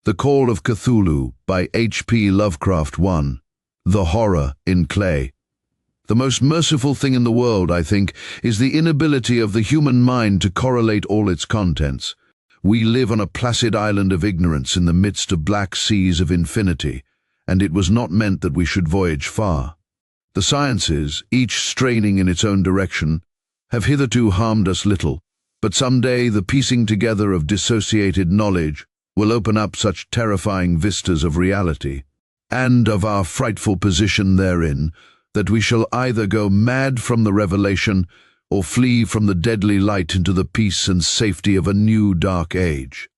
The Call of Cthulhu by H.P. Lovecraft 1. The Horror in Clay. The most merciful thing in the world, I think, is the inability of the human mind to correlate all its contents. We live on a placid island of ignorance in the midst of black seas of infinity, and it was not meant that we should voyage far. The sciences, each straining in its own direction, have hitherto harmed us little, but someday the piecing together of dissociated knowledge will open up such terrifying vistas of reality, and of our frightful position therein, that we shall either go mad from the revelation or flee from the deadly light into the peace and safety of a new dark age.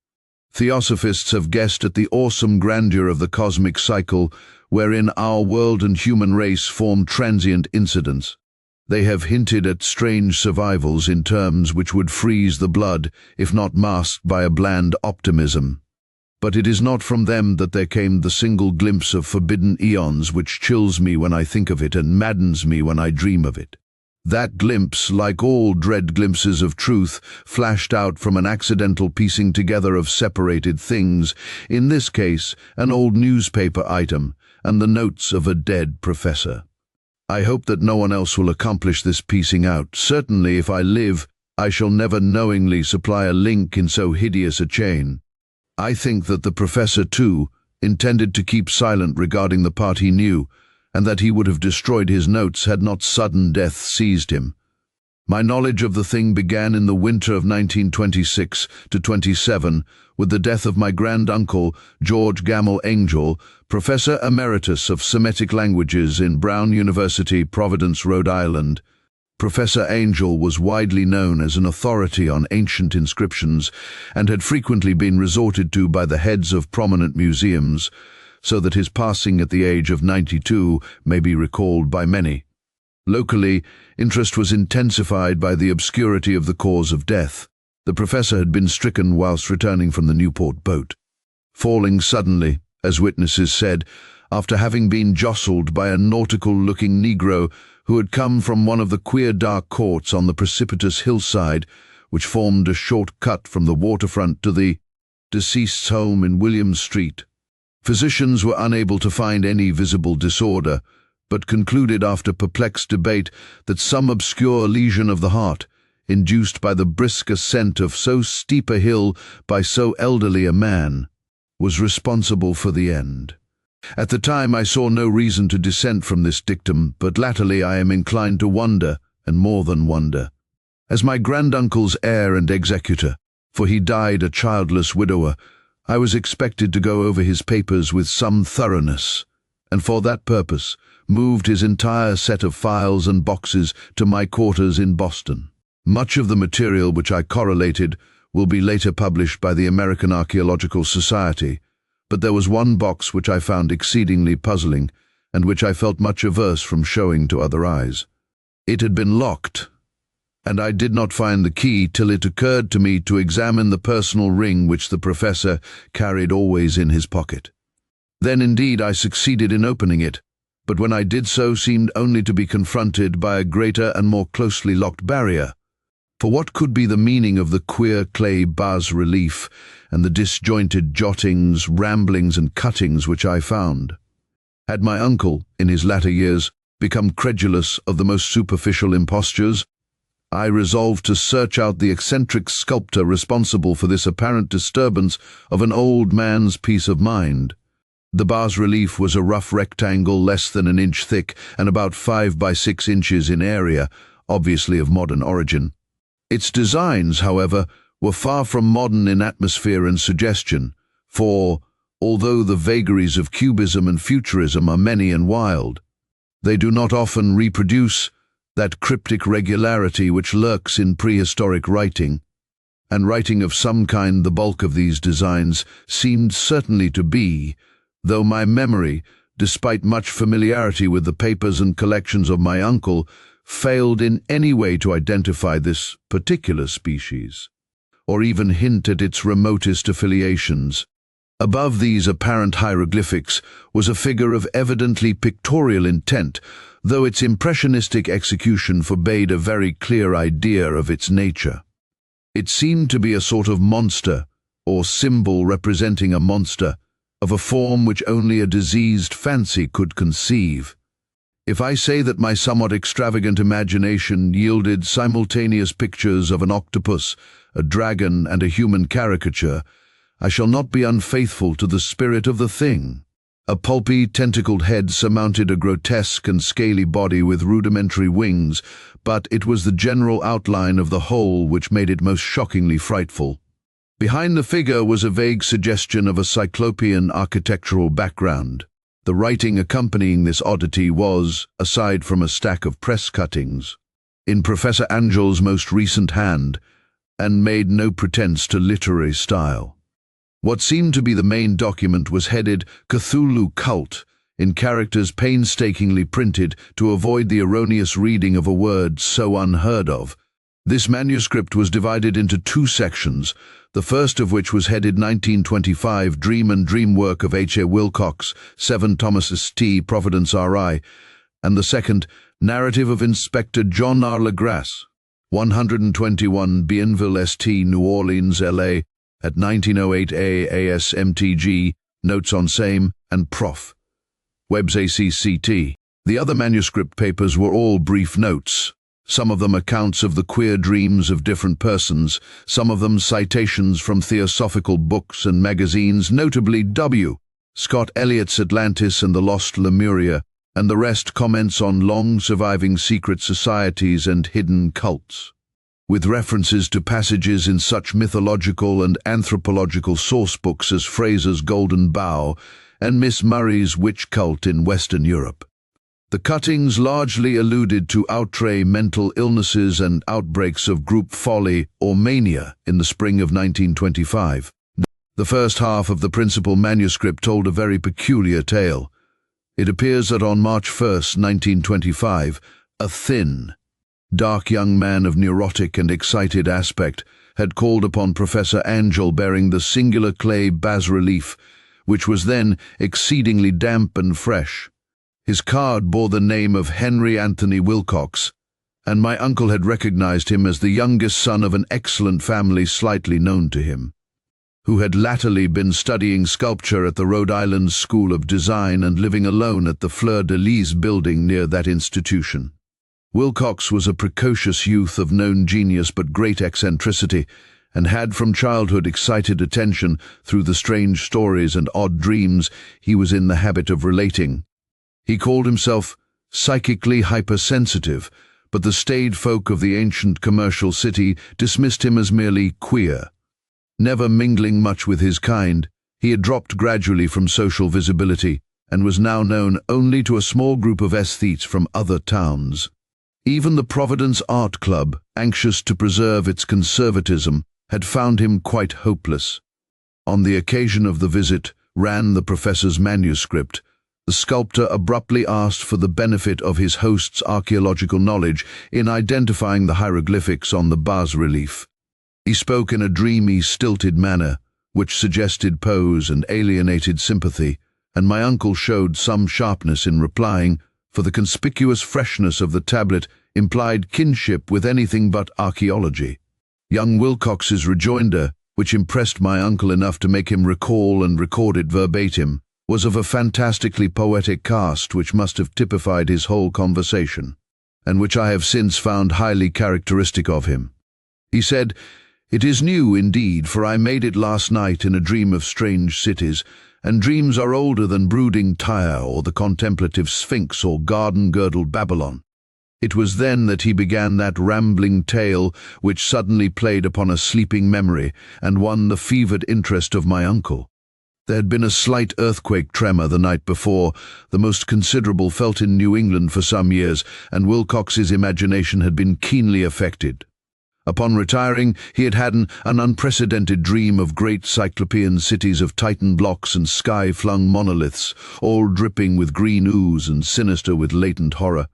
Theosophists have guessed at the awesome grandeur of the cosmic cycle wherein our world and human race form transient incidents. They have hinted at strange survivals in terms which would freeze the blood, if not masked by a bland optimism. But it is not from them that there came the single glimpse of forbidden eons which chills me when I think of it and maddens me when I dream of it. That glimpse, like all dread glimpses of truth, flashed out from an accidental piecing together of separated things, in this case an old newspaper item and the notes of a dead professor. I hope that no one else will accomplish this piecing out. Certainly, if I live, I shall never knowingly supply a link in so hideous a chain. I think that the professor, too, intended to keep silent regarding the part he knew, and that he would have destroyed his notes had not sudden death seized him. My knowledge of the thing began in the winter of 1926-27 with the death of my grand-uncle, George Angell, Professor Emeritus of Semitic Languages in Brown University, Providence, Rhode Island. Professor Angell was widely known as an authority on ancient inscriptions and had frequently been resorted to by the heads of prominent museums, so that his passing at the age of 92 may be recalled by many. Locally, interest was intensified by the obscurity of the cause of death. The professor had been stricken whilst returning from the Newport boat, falling suddenly, as witnesses said, after having been jostled by a nautical-looking Negro who had come from one of the queer dark courts on the precipitous hillside which formed a short cut from the waterfront to the deceased's home in William Street. Physicians were unable to find any visible disorder, but concluded after perplexed debate that some obscure lesion of the heart, induced by the brisk ascent of so steep a hill by so elderly a man, was responsible for the end. At the time I saw no reason to dissent from this dictum, but latterly I am inclined to wonder, and more than wonder. As my granduncle's heir and executor, for he died a childless widower, I was expected to go over his papers with some thoroughness, and for that purpose moved his entire set of files and boxes to my quarters in Boston. Much of the material which I correlated will be later published by the American Archaeological Society, but there was one box which I found exceedingly puzzling, and which I felt much averse from showing to other eyes. It had been locked, and I did not find the key till it occurred to me to examine the personal ring which the professor carried always in his pocket. Then indeed I succeeded in opening it, but when I did so seemed only to be confronted by a greater and more closely locked barrier. For what could be the meaning of the queer clay bas-relief and the disjointed jottings, ramblings and cuttings which I found? Had my uncle, in his latter years, become credulous of the most superficial impostures? I resolved to search out the eccentric sculptor responsible for this apparent disturbance of an old man's peace of mind. The bas-relief was a rough rectangle less than an inch thick and about 5 by 6 inches in area, obviously of modern origin. Its designs, however, were far from modern in atmosphere and suggestion, for, although the vagaries of cubism and futurism are many and wild, they do not often reproduce that cryptic regularity which lurks in prehistoric writing, and writing of some kind the bulk of these designs seemed certainly to be, though my memory, despite much familiarity with the papers and collections of my uncle, failed in any way to identify this particular species, or even hint at its remotest affiliations. Above these apparent hieroglyphics was a figure of evidently pictorial intent, though its impressionistic execution forbade a very clear idea of its nature. It seemed to be a sort of monster, or symbol representing a monster, of a form which only a diseased fancy could conceive. If I say that my somewhat extravagant imagination yielded simultaneous pictures of an octopus, a dragon, and a human caricature, I shall not be unfaithful to the spirit of the thing. A pulpy, tentacled head surmounted a grotesque and scaly body with rudimentary wings, but it was the general outline of the whole which made it most shockingly frightful. Behind the figure was a vague suggestion of a cyclopean architectural background. The writing accompanying this oddity was, aside from a stack of press cuttings, in Professor Angell's most recent hand, and made no pretense to literary style. What seemed to be the main document was headed Cthulhu Cult, in characters painstakingly printed to avoid the erroneous reading of a word so unheard of. This manuscript was divided into two sections, the first of which was headed 1925 Dream and Dream Work of H. A. Wilcox, 7 Thomas T. Providence R.I., and the second, Narrative of Inspector John R. Legrasse, 121 Bienville St. New Orleans, L.A., at 1908 ASMTG, Notes on Same, and Prof. Webb's ACCT. The other manuscript papers were all brief notes, some of them accounts of the queer dreams of different persons, some of them citations from theosophical books and magazines, notably W. Scott Eliot's Atlantis and the Lost Lemuria, and the rest comments on long-surviving secret societies and hidden cults, with references to passages in such mythological and anthropological sourcebooks as Fraser's Golden Bough and Miss Murray's Witch Cult in Western Europe. The cuttings largely alluded to outre mental illnesses and outbreaks of group folly or mania in the spring of 1925. The first half of the principal manuscript told a very peculiar tale. It appears that on March 1, 1925, a thin, dark young man of neurotic and excited aspect had called upon Professor Angell bearing the singular clay bas-relief, which was then exceedingly damp and fresh. His card bore the name of Henry Anthony Wilcox, and my uncle had recognized him as the youngest son of an excellent family slightly known to him, who had latterly been studying sculpture at the Rhode Island School of Design and living alone at the Fleur-de-Lys building near that institution. Wilcox was a precocious youth of known genius but great eccentricity, and had from childhood excited attention through the strange stories and odd dreams he was in the habit of relating. He called himself psychically hypersensitive, but the staid folk of the ancient commercial city dismissed him as merely queer. Never mingling much with his kind, he had dropped gradually from social visibility and was now known only to a small group of aesthetes from other towns. Even the Providence Art Club, anxious to preserve its conservatism, had found him quite hopeless. On the occasion of the visit, ran the professor's manuscript. The sculptor abruptly asked for the benefit of his host's archaeological knowledge in identifying the hieroglyphics on the bas-relief. He spoke in a dreamy, stilted manner, which suggested pose and alienated sympathy, and my uncle showed some sharpness in replying, for the conspicuous freshness of the tablet implied kinship with anything but archaeology. Young Wilcox's rejoinder, which impressed my uncle enough to make him recall and record it verbatim, was of a fantastically poetic cast which must have typified his whole conversation, and which I have since found highly characteristic of him. He said, "It is new indeed, for I made it last night in a dream of strange cities, and dreams are older than brooding Tyre or the contemplative Sphinx or garden-girdled Babylon. It was then that he began that rambling tale which suddenly played upon a sleeping memory and won the fevered interest of my uncle. There had been a slight earthquake tremor the night before, the most considerable felt in New England for some years, and Wilcox's imagination had been keenly affected. Upon retiring, he had had an unprecedented dream of great cyclopean cities of Titan blocks and sky-flung monoliths, all dripping with green ooze and sinister with latent horror.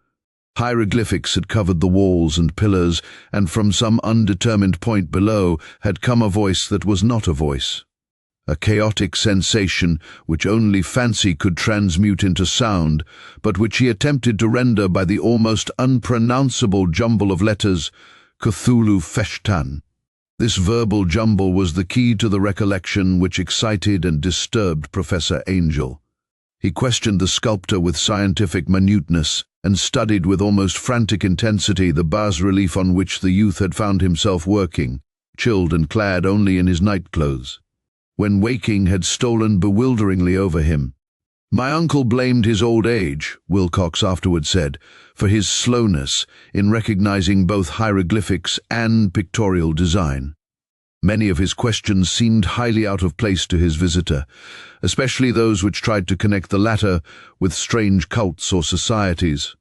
Hieroglyphics had covered the walls and pillars, and from some undetermined point below had come a voice that was not a voice. A chaotic sensation which only fancy could transmute into sound, but which he attempted to render by the almost unpronounceable jumble of letters Cthulhu Feshtan. This verbal jumble was the key to the recollection which excited and disturbed Professor Angell. He questioned the sculptor with scientific minuteness and studied with almost frantic intensity the bas-relief on which the youth had found himself working, chilled and clad only in his nightclothes. When waking had stolen bewilderingly over him, "My uncle blamed his old age," Wilcox afterward said, "for his slowness in recognizing both hieroglyphics and pictorial design." Many of his questions seemed highly out of place to his visitor, especially those which tried to connect the latter with strange cults or societies,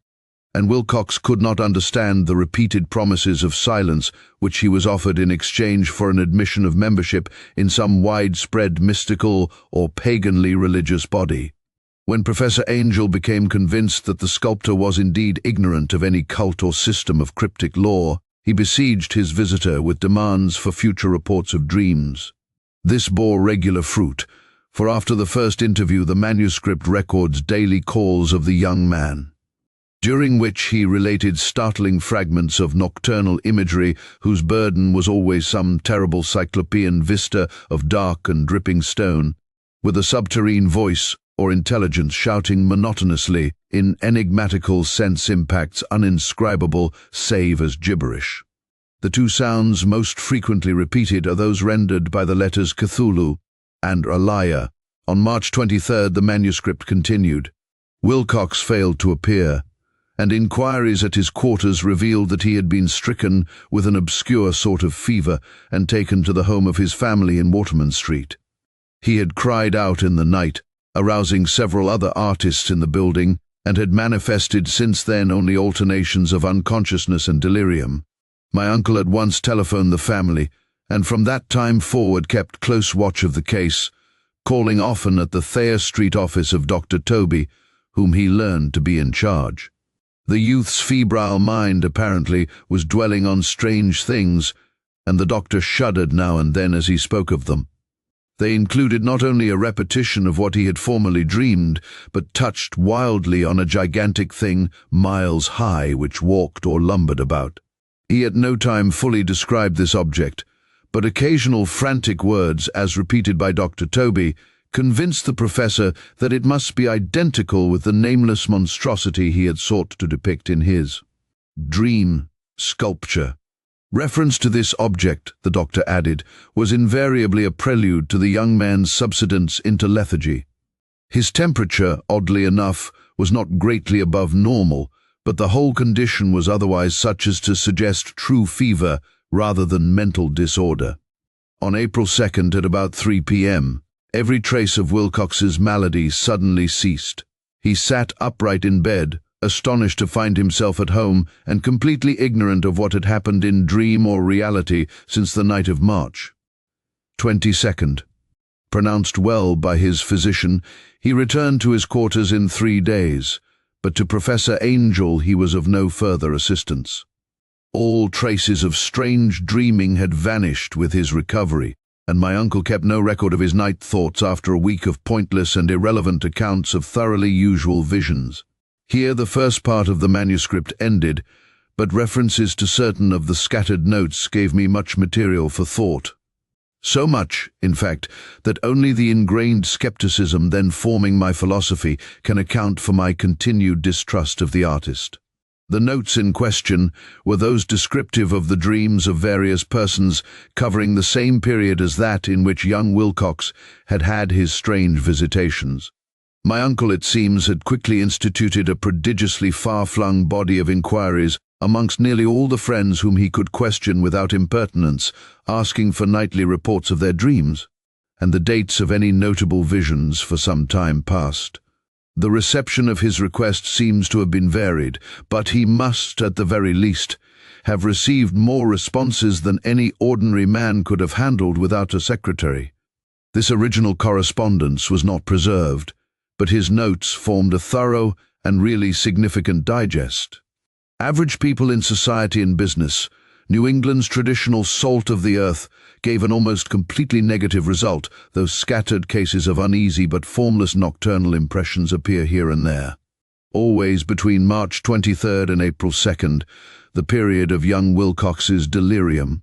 and Wilcox could not understand the repeated promises of silence which he was offered in exchange for an admission of membership in some widespread mystical or paganly religious body. When Professor Angell became convinced that the sculptor was indeed ignorant of any cult or system of cryptic lore, he besieged his visitor with demands for future reports of dreams. This bore regular fruit, for after the first interview the manuscript records daily calls of the young man, during which he related startling fragments of nocturnal imagery whose burden was always some terrible cyclopean vista of dark and dripping stone, with a subterrene voice or intelligence shouting monotonously in enigmatical sense impacts uninscribable save as gibberish. The two sounds most frequently repeated are those rendered by the letters Cthulhu and Alaya. On March 23rd the manuscript continued. Wilcox failed to appear, and inquiries at his quarters revealed that he had been stricken with an obscure sort of fever and taken to the home of his family in Waterman Street. He had cried out in the night, arousing several other artists in the building, and had manifested since then only alternations of unconsciousness and delirium. My uncle at once telephoned the family, and from that time forward kept close watch of the case, calling often at the Thayer Street office of Dr. Toby, whom he learned to be in charge. The youth's febrile mind, apparently, was dwelling on strange things, and the doctor shuddered now and then as he spoke of them. They included not only a repetition of what he had formerly dreamed, but touched wildly on a gigantic thing miles high which walked or lumbered about. He at no time fully described this object, but occasional frantic words, as repeated by Dr. Toby, convinced the professor that it must be identical with the nameless monstrosity he had sought to depict in his dream sculpture. Reference to this object, the doctor added, was invariably a prelude to the young man's subsidence into lethargy. His temperature, oddly enough, was not greatly above normal, but the whole condition was otherwise such as to suggest true fever rather than mental disorder. On April 2nd at about 3 p.m., every trace of Wilcox's malady suddenly ceased. He sat upright in bed, astonished to find himself at home and completely ignorant of what had happened in dream or reality since the night of March 22nd. Pronounced well by his physician, he returned to his quarters in 3 days, but to Professor Angell he was of no further assistance. All traces of strange dreaming had vanished with his recovery, and my uncle kept no record of his night thoughts after a week of pointless and irrelevant accounts of thoroughly usual visions. Here the first part of the manuscript ended, but references to certain of the scattered notes gave me much material for thought. So much, in fact, that only the ingrained skepticism then forming my philosophy can account for my continued distrust of the artist. The notes in question were those descriptive of the dreams of various persons covering the same period as that in which young Wilcox had had his strange visitations. My uncle, it seems, had quickly instituted a prodigiously far-flung body of inquiries amongst nearly all the friends whom he could question without impertinence, asking for nightly reports of their dreams, and the dates of any notable visions for some time past. The reception of his request seems to have been varied, but he must, at the very least, have received more responses than any ordinary man could have handled without a secretary. This original correspondence was not preserved, but his notes formed a thorough and really significant digest. Average people in society and business, New England's traditional salt of the earth, gave an almost completely negative result, though scattered cases of uneasy but formless nocturnal impressions appear here and there. Always between March 23rd and April 2nd, the period of young Wilcox's delirium.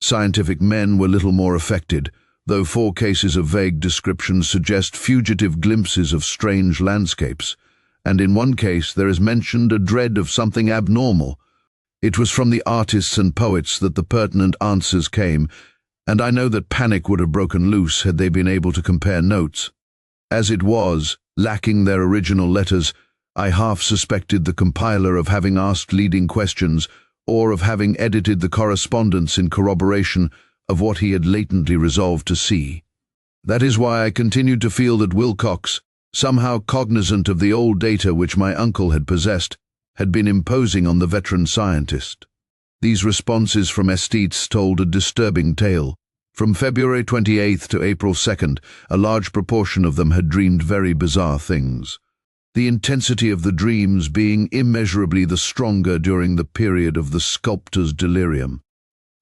Scientific men were little more affected, though 4 cases of vague descriptions suggest fugitive glimpses of strange landscapes, and in one case there is mentioned a dread of something abnormal. It was from the artists and poets that the pertinent answers came, and I know that panic would have broken loose had they been able to compare notes. As it was, lacking their original letters, I half suspected the compiler of having asked leading questions or of having edited the correspondence in corroboration of what he had latently resolved to see. That is why I continued to feel that Wilcox, somehow cognizant of the old data which my uncle had possessed, had been imposing on the veteran scientist. These responses from esthetes told a disturbing tale. From February 28th to April 2nd, a large proportion of them had dreamed very bizarre things, the intensity of the dreams being immeasurably the stronger during the period of the sculptor's delirium.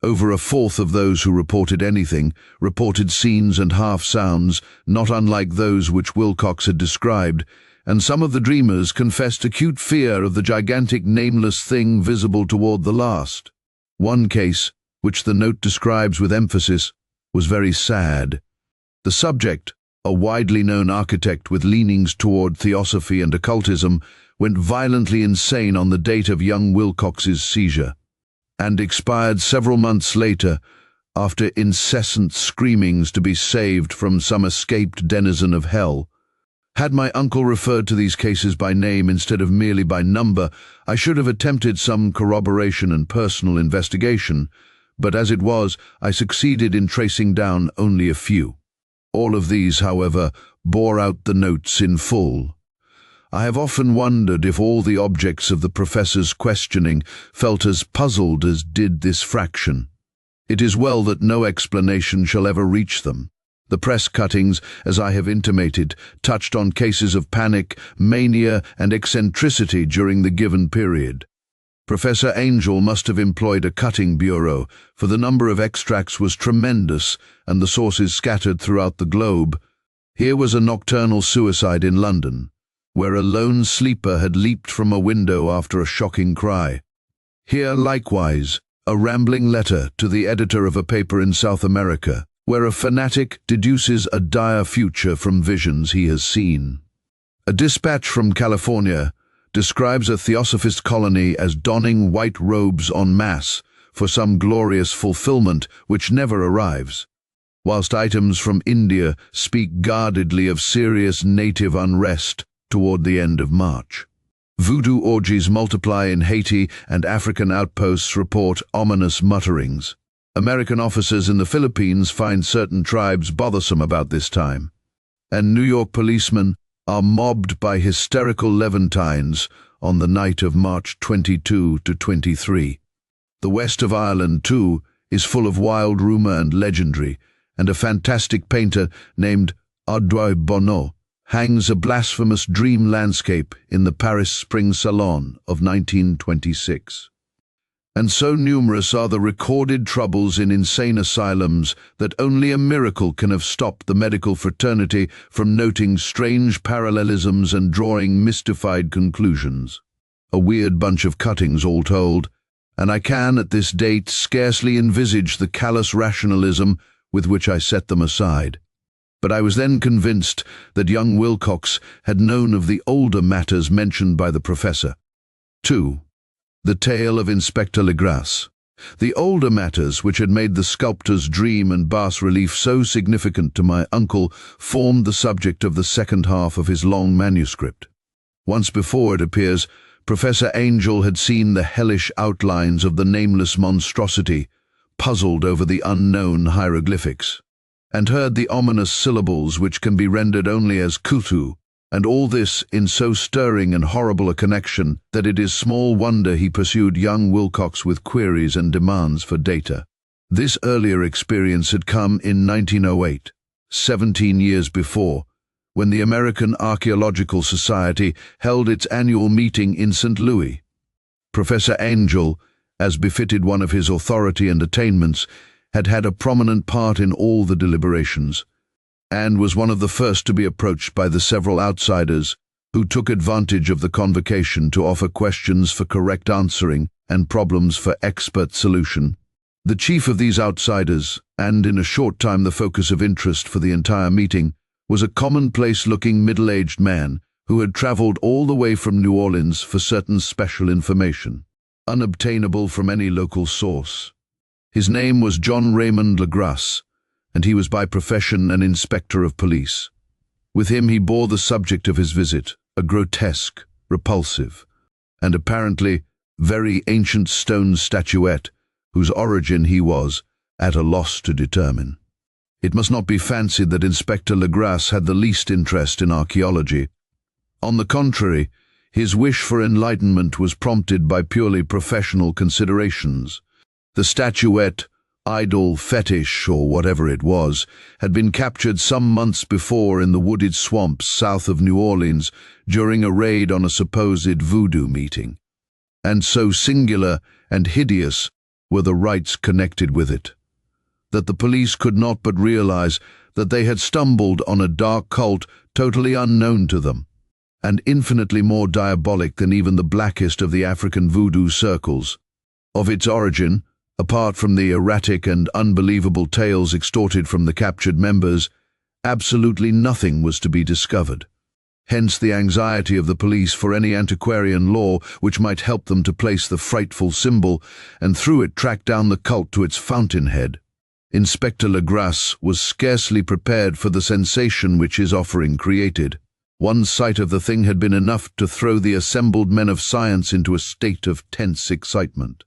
Over a fourth of those who reported anything reported scenes and half-sounds not unlike those which Wilcox had described, and some of the dreamers confessed acute fear of the gigantic nameless thing visible toward the last. One case, which the note describes with emphasis, was very sad. The subject, a widely known architect with leanings toward theosophy and occultism, went violently insane on the date of young Wilcox's seizure, and expired several months later after incessant screamings to be saved from some escaped denizen of hell. Had my uncle referred to these cases by name instead of merely by number, I should have attempted some corroboration and personal investigation, but as it was, I succeeded in tracing down only a few. All of these, however, bore out the notes in full. I have often wondered if all the objects of the professor's questioning felt as puzzled as did this fraction. It is well that no explanation shall ever reach them. The press cuttings, as I have intimated, touched on cases of panic, mania, and eccentricity during the given period. Professor Angell must have employed a cutting bureau, for the number of extracts was tremendous and the sources scattered throughout the globe. Here was a nocturnal suicide in London, where a lone sleeper had leaped from a window after a shocking cry. Here, likewise, a rambling letter to the editor of a paper in South America, where a fanatic deduces a dire future from visions he has seen. A dispatch from California describes a theosophist colony as donning white robes en masse for some glorious fulfillment which never arrives, whilst items from India speak guardedly of serious native unrest toward the end of March. Voodoo orgies multiply in Haiti, and African outposts report ominous mutterings. American officers in the Philippines find certain tribes bothersome about this time, and New York policemen are mobbed by hysterical Levantines on the night of March 22 to 23. The west of Ireland, too, is full of wild rumor and legendary, and a fantastic painter named Audrey Bonneau hangs a blasphemous dream landscape in the Paris Spring Salon of 1926. And so numerous are the recorded troubles in insane asylums that only a miracle can have stopped the medical fraternity from noting strange parallelisms and drawing mystified conclusions. A weird bunch of cuttings, all told, and I can, at this date, scarcely envisage the callous rationalism with which I set them aside. But I was then convinced that young Wilcox had known of the older matters mentioned by the professor. 2. The tale of Inspector Legras. The older matters which had made the sculptor's dream and bas-relief so significant to my uncle formed the subject of the second half of his long manuscript. Once before, it appears, Professor Angell had seen the hellish outlines of the nameless monstrosity, puzzled over the unknown hieroglyphics, and heard the ominous syllables which can be rendered only as Cthulhu, and all this in so stirring and horrible a connection that it is small wonder he pursued young Wilcox with queries and demands for data. This earlier experience had come in 1908, 17 years before, when the American Archaeological Society held its annual meeting in St. Louis. Professor Angell, as befitted one of his authority and attainments, had had a prominent part in all the deliberations, and was one of the first to be approached by the several outsiders who took advantage of the convocation to offer questions for correct answering and problems for expert solution. The chief of these outsiders, and in a short time the focus of interest for the entire meeting, was a commonplace-looking middle-aged man who had traveled all the way from New Orleans for certain special information, unobtainable from any local source. His name was John Raymond Legrasse, and he was by profession an inspector of police. With him he bore the subject of his visit, a grotesque, repulsive, and apparently very ancient stone statuette whose origin he was at a loss to determine. It must not be fancied that Inspector Legrasse had the least interest in archaeology. On the contrary, his wish for enlightenment was prompted by purely professional considerations. The statuette, idol, fetish, or whatever it was, had been captured some months before in the wooded swamps south of New Orleans during a raid on a supposed voodoo meeting. And so singular and hideous were the rites connected with it, that the police could not but realize that they had stumbled on a dark cult totally unknown to them, and infinitely more diabolic than even the blackest of the African voodoo circles. Of its origin, apart from the erratic and unbelievable tales extorted from the captured members, absolutely nothing was to be discovered. Hence the anxiety of the police for any antiquarian lore which might help them to place the frightful symbol and through it track down the cult to its fountainhead. Inspector Legrasse was scarcely prepared for the sensation which his offering created. One sight of the thing had been enough to throw the assembled men of science into a state of tense excitement,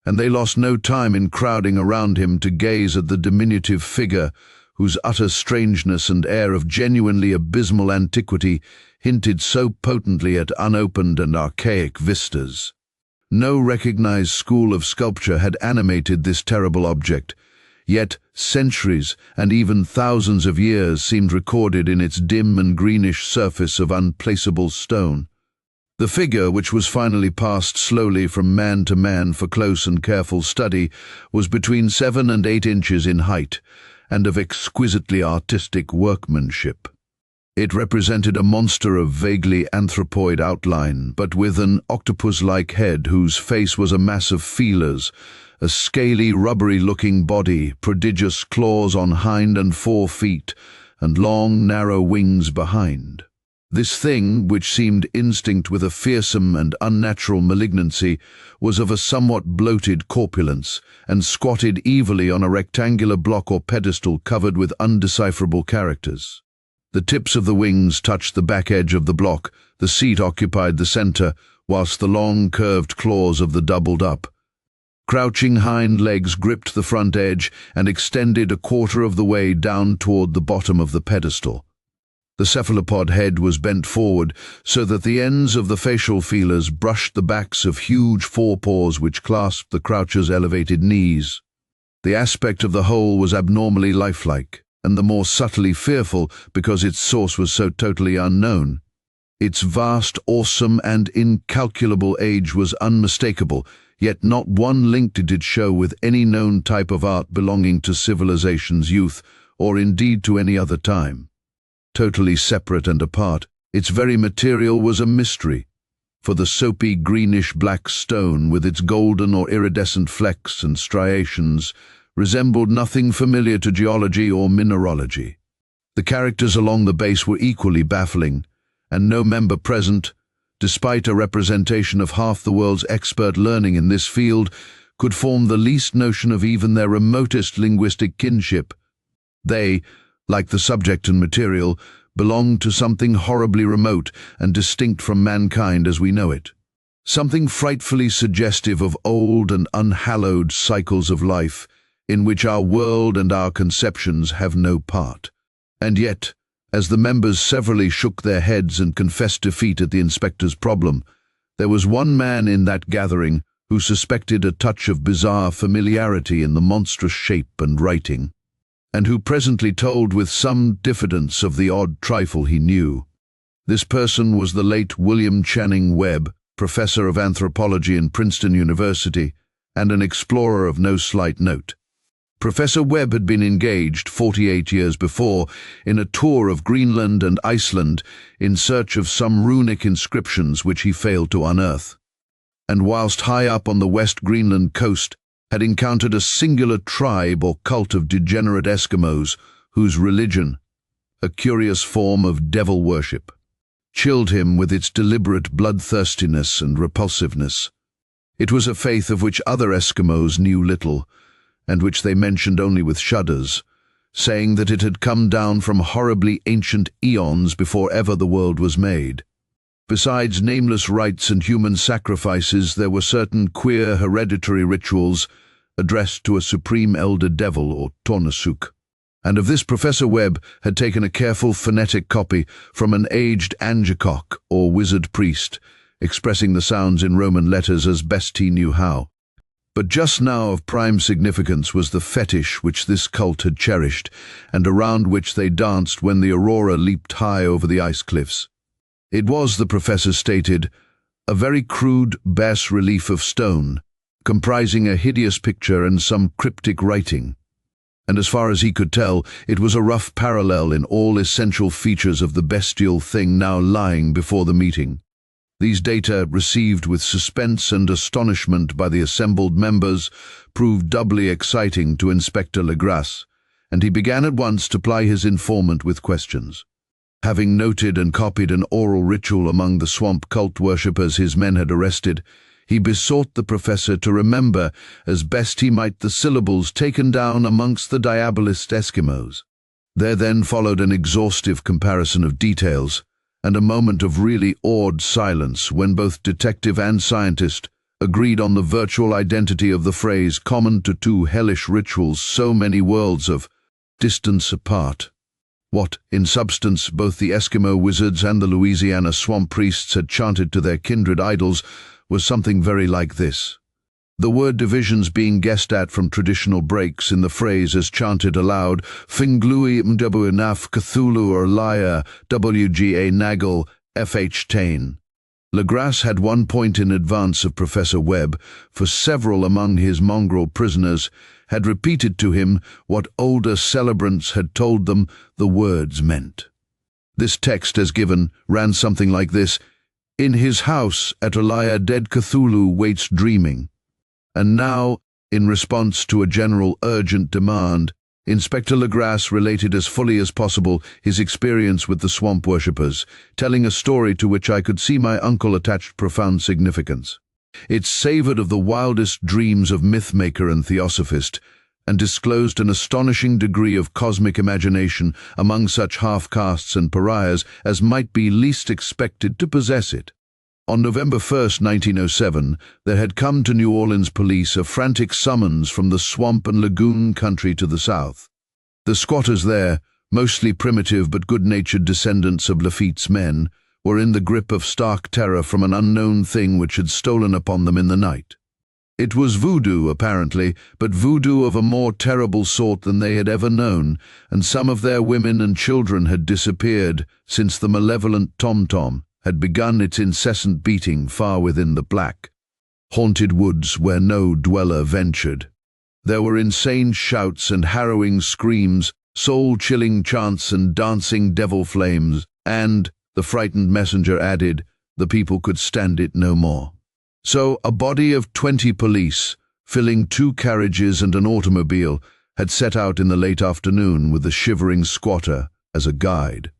and they lost no time in crowding around him to gaze at the diminutive figure whose utter strangeness and air of genuinely abysmal antiquity hinted so potently at unopened and archaic vistas. No recognized school of sculpture had animated this terrible object, yet centuries and even thousands of years seemed recorded in its dim and greenish surface of unplaceable stone. The figure, which was finally passed slowly from man to man for close and careful study, was between 7 and 8 inches in height, and of exquisitely artistic workmanship. It represented a monster of vaguely anthropoid outline, but with an octopus-like head whose face was a mass of feelers, a scaly, rubbery-looking body, prodigious claws on hind and fore feet, and long, narrow wings behind. This thing, which seemed instinct with a fearsome and unnatural malignancy, was of a somewhat bloated corpulence, and squatted evilly on a rectangular block or pedestal covered with undecipherable characters. The tips of the wings touched the back edge of the block, the seat occupied the center, whilst the long curved claws of the doubled up. Crouching hind legs gripped the front edge and extended a quarter of the way down toward the bottom of the pedestal. The cephalopod head was bent forward so that the ends of the facial feelers brushed the backs of huge forepaws which clasped the croucher's elevated knees. The aspect of the whole was abnormally lifelike, and the more subtly fearful because its source was so totally unknown. Its vast, awesome, and incalculable age was unmistakable, yet not one link did it show with any known type of art belonging to civilization's youth, or indeed to any other time. Totally separate and apart, its very material was a mystery, for the soapy greenish-black stone with its golden or iridescent flecks and striations resembled nothing familiar to geology or mineralogy. The characters along the base were equally baffling, and no member present, despite a representation of half the world's expert learning in this field, could form the least notion of even their remotest linguistic kinship. They, like the subject and material, belonged to something horribly remote and distinct from mankind as we know it. Something frightfully suggestive of old and unhallowed cycles of life, in which our world and our conceptions have no part. And yet, as the members severally shook their heads and confessed defeat at the inspector's problem, there was one man in that gathering who suspected a touch of bizarre familiarity in the monstrous shape and writing, and who presently told with some diffidence of the odd trifle he knew. This person was the late William Channing Webb, professor of anthropology in Princeton University, and an explorer of no slight note. Professor Webb had been engaged 48 years before in a tour of Greenland and Iceland in search of some runic inscriptions which he failed to unearth. And whilst high up on the West Greenland coast, had encountered a singular tribe or cult of degenerate Eskimos whose religion, a curious form of devil worship, chilled him with its deliberate bloodthirstiness and repulsiveness. It was a faith of which other Eskimos knew little, and which they mentioned only with shudders, saying that it had come down from horribly ancient eons before ever the world was made. Besides nameless rites and human sacrifices, there were certain queer hereditary rituals addressed to a supreme elder devil or Tornasuk. And of this Professor Webb had taken a careful phonetic copy from an aged Angekok or wizard priest, expressing the sounds in Roman letters as best he knew how. But just now of prime significance was the fetish which this cult had cherished, and around which they danced when the aurora leaped high over the ice cliffs. It was, the professor stated, a very crude bas-relief of stone, comprising a hideous picture and some cryptic writing. And as far as he could tell, it was a rough parallel in all essential features of the bestial thing now lying before the meeting. These data, received with suspense and astonishment by the assembled members, proved doubly exciting to Inspector Legrasse, and he began at once to ply his informant with questions. Having noted and copied an oral ritual among the swamp cult worshippers his men had arrested, he besought the professor to remember as best he might the syllables taken down amongst the diabolist Eskimos. There then followed an exhaustive comparison of details, and a moment of really awed silence when both detective and scientist agreed on the virtual identity of the phrase common to two hellish rituals so many worlds of distance apart. What, in substance, both the Eskimo wizards and the Louisiana swamp priests had chanted to their kindred idols was something very like this. The word divisions being guessed at from traditional breaks in the phrase as chanted aloud, Finglui mdabuinaf Cthulhu or Liar WGA Nagel FH Tain. Legrasse had one point in advance of Professor Webb, for several among his mongrel prisoners had repeated to him what older celebrants had told them the words meant. This text, as given, ran something like this: "In his house at Alaya dead Cthulhu waits dreaming." And now, in response to a general urgent demand, Inspector Legrasse related as fully as possible his experience with the swamp worshippers, telling a story to which I could see my uncle attached profound significance. It savoured of the wildest dreams of myth-maker and theosophist, and disclosed an astonishing degree of cosmic imagination among such half-castes and pariahs as might be least expected to possess it. On November 1st, 1907, there had come to New Orleans police a frantic summons from the swamp and lagoon country to the south. The squatters there, mostly primitive but good-natured descendants of Lafitte's men, were in the grip of stark terror from an unknown thing which had stolen upon them in the night. It was voodoo, apparently, but voodoo of a more terrible sort than they had ever known, and some of their women and children had disappeared since the malevolent tom-tom had begun its incessant beating far within the black, haunted woods where no dweller ventured. There were insane shouts and harrowing screams, soul-chilling chants and dancing devil flames, and, the frightened messenger added, the people could stand it no more. So a body of 20 police, filling 2 carriages and an automobile, had set out in the late afternoon with the shivering squatter as a guide.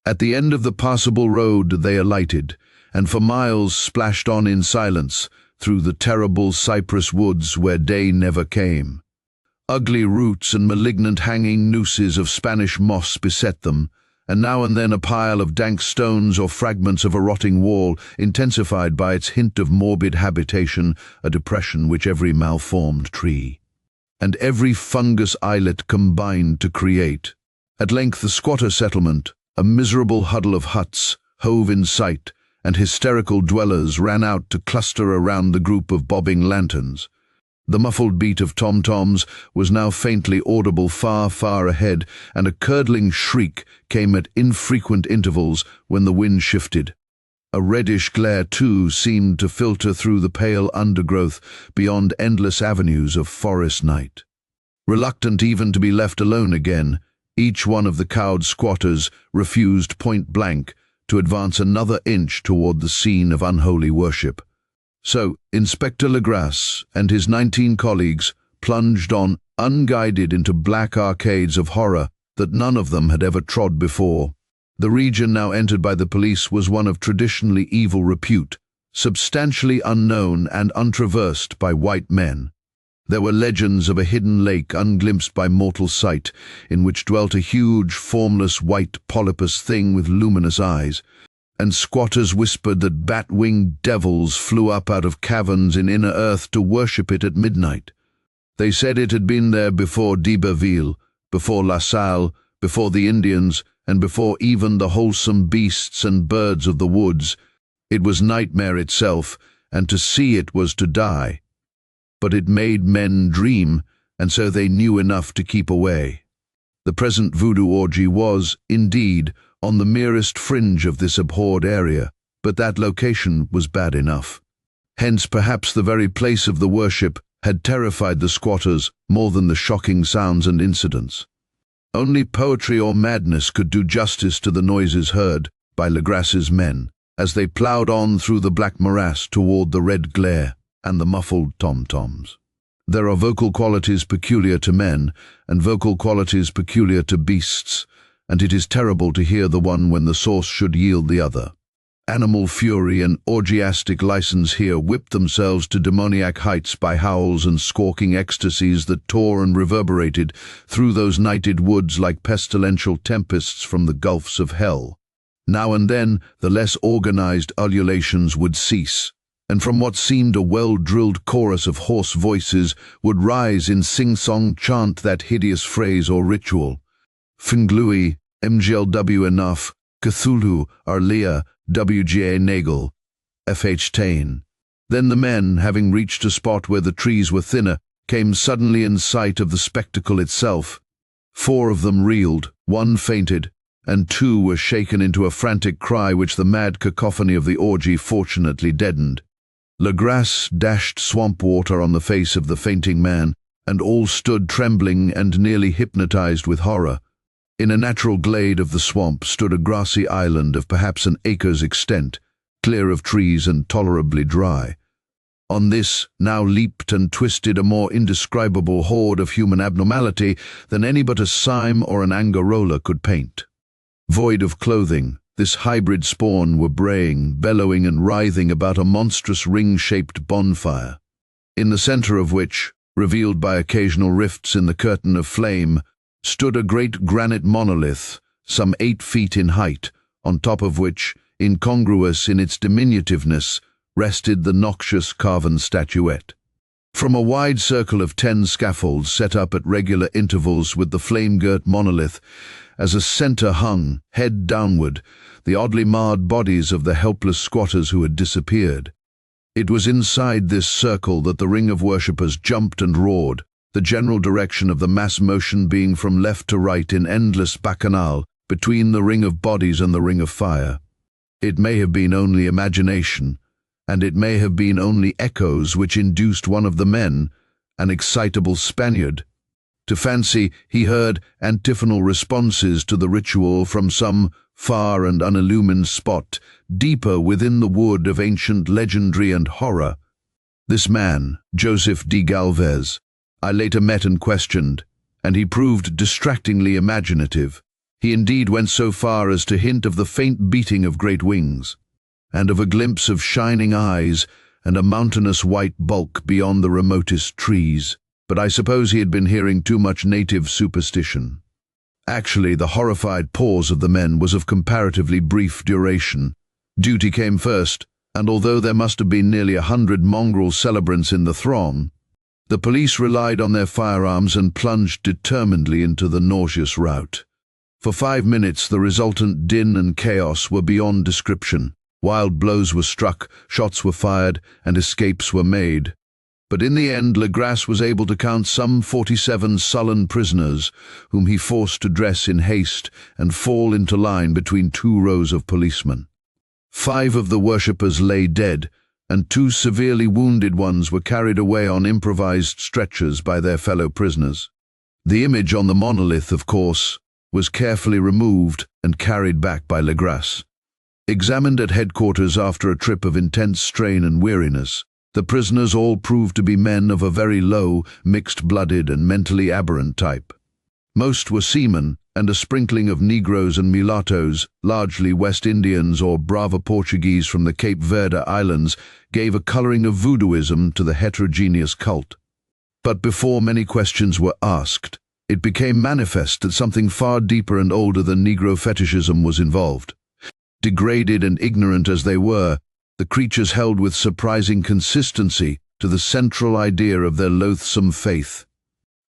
At the end of the passable road they alighted, and for miles splashed on in silence through the terrible cypress woods where day never came. Ugly roots and malignant hanging nooses of Spanish moss beset them, and now and then a pile of dank stones or fragments of a rotting wall, intensified by its hint of morbid habitation, a depression which every malformed tree and every fungus islet combined to create. At length the squatter settlement, a miserable huddle of huts, hove in sight, and hysterical dwellers ran out to cluster around the group of bobbing lanterns. The muffled beat of tom-toms was now faintly audible far, far ahead, and a curdling shriek came at infrequent intervals when the wind shifted. A reddish glare, too, seemed to filter through the pale undergrowth beyond endless avenues of forest night. Reluctant even to be left alone again, each one of the cowed squatters refused point-blank to advance another inch toward the scene of unholy worship. So, Inspector Legrasse and his 19 colleagues plunged on, unguided, into black arcades of horror that none of them had ever trod before. The region now entered by the police was one of traditionally evil repute, substantially unknown and untraversed by white men. There were legends of a hidden lake unglimpsed by mortal sight, in which dwelt a huge, formless white polypus thing with luminous eyes, and squatters whispered that bat-winged devils flew up out of caverns in inner earth to worship it at midnight. They said it had been there before d'Iberville, before La Salle, before the Indians, and before even the wholesome beasts and birds of the woods. It was nightmare itself, and to see it was to die. But it made men dream, and so they knew enough to keep away. The present voodoo orgy was, indeed, on the merest fringe of this abhorred area, but that location was bad enough. Hence perhaps the very place of the worship had terrified the squatters more than the shocking sounds and incidents. Only poetry or madness could do justice to the noises heard by Legrasse's men as they ploughed on through the black morass toward the red glare and the muffled tom-toms. There are vocal qualities peculiar to men and vocal qualities peculiar to beasts, and it is terrible to hear the one when the source should yield the other. Animal fury and orgiastic license here whipped themselves to demoniac heights by howls and squawking ecstasies that tore and reverberated through those nighted woods like pestilential tempests from the gulfs of hell. Now and then the less organized ululations would cease, and from what seemed a well-drilled chorus of hoarse voices would rise in sing-song chant that hideous phrase or ritual: Finglui, MGLW enough, Cthulhu, Arlia, WGA Nagel, FH Tain. Then the men, having reached a spot where the trees were thinner, came suddenly in sight of the spectacle itself. 4 of them reeled, 1 fainted, and 2 were shaken into a frantic cry which the mad cacophony of the orgy fortunately deadened. Legrasse dashed swamp water on the face of the fainting man, and all stood trembling and nearly hypnotized with horror. In a natural glade of the swamp stood a grassy island of perhaps an acre's extent, clear of trees and tolerably dry. On this now leaped and twisted a more indescribable horde of human abnormality than any but a Sime or an Angarola could paint. Void of clothing, this hybrid spawn were braying, bellowing and writhing about a monstrous ring-shaped bonfire, in the center of which, revealed by occasional rifts in the curtain of flame, stood a great granite monolith, some 8 feet in height, on top of which, incongruous in its diminutiveness, rested the noxious carven statuette. From a wide circle of 10 scaffolds set up at regular intervals with the flame-girt monolith, as a center hung, head downward, the oddly marred bodies of the helpless squatters who had disappeared. It was inside this circle that the ring of worshippers jumped and roared, the general direction of the mass motion being from left to right in endless bacchanal between the ring of bodies and the ring of fire. It may have been only imagination, and it may have been only echoes which induced one of the men, an excitable Spaniard, to fancy he heard antiphonal responses to the ritual from some far and unillumined spot deeper within the wood of ancient legendry and horror. This man, Joseph de Galvez, I later met and questioned, and he proved distractingly imaginative. He indeed went so far as to hint of the faint beating of great wings, and of a glimpse of shining eyes and a mountainous white bulk beyond the remotest trees, but I suppose he had been hearing too much native superstition. Actually, the horrified pause of the men was of comparatively brief duration. Duty came first, and although there must have been nearly 100 mongrel celebrants in the throng, the police relied on their firearms and plunged determinedly into the nauseous rout. For 5 minutes the resultant din and chaos were beyond description. Wild blows were struck, shots were fired, and escapes were made. But in the end Legrasse was able to count some 47 sullen prisoners, whom he forced to dress in haste and fall into line between 2 rows of policemen. 5 of the worshippers lay dead, and 2 severely wounded ones were carried away on improvised stretchers by their fellow prisoners. The image on the monolith, of course, was carefully removed and carried back by Legrasse. Examined at headquarters after a trip of intense strain and weariness, The prisoners all proved to be men of a very low, mixed-blooded and mentally aberrant type. Most were seamen, and a sprinkling of Negroes and mulattoes, largely West Indians or Brava Portuguese from the Cape Verde Islands, gave a coloring of voodooism to the heterogeneous cult. But before many questions were asked, it became manifest that something far deeper and older than Negro fetishism was involved. Degraded and ignorant as they were, the creatures held with surprising consistency to the central idea of their loathsome faith.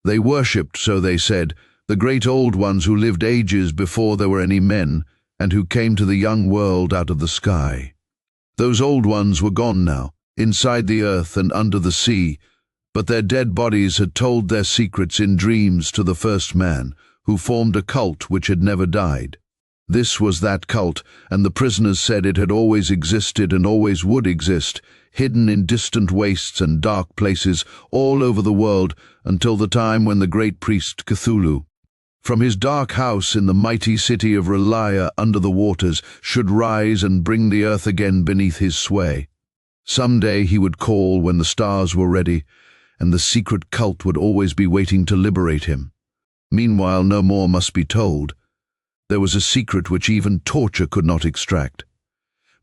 They worshipped, so they said, the great old ones who lived ages before there were any men, and who came to the young world out of the sky. Those old ones were gone now, inside the earth and under the sea, but their dead bodies had told their secrets in dreams to the first man, who formed a cult which had never died. This was that cult, and the prisoners said it had always existed and always would exist, hidden in distant wastes and dark places all over the world until the time when the great priest Cthulhu, from his dark house in the mighty city of Relaya under the waters, should rise and bring the earth again beneath his sway. Someday he would call when the stars were ready, and the secret cult would always be waiting to liberate him. Meanwhile, no more must be told. There was a secret which even torture could not extract.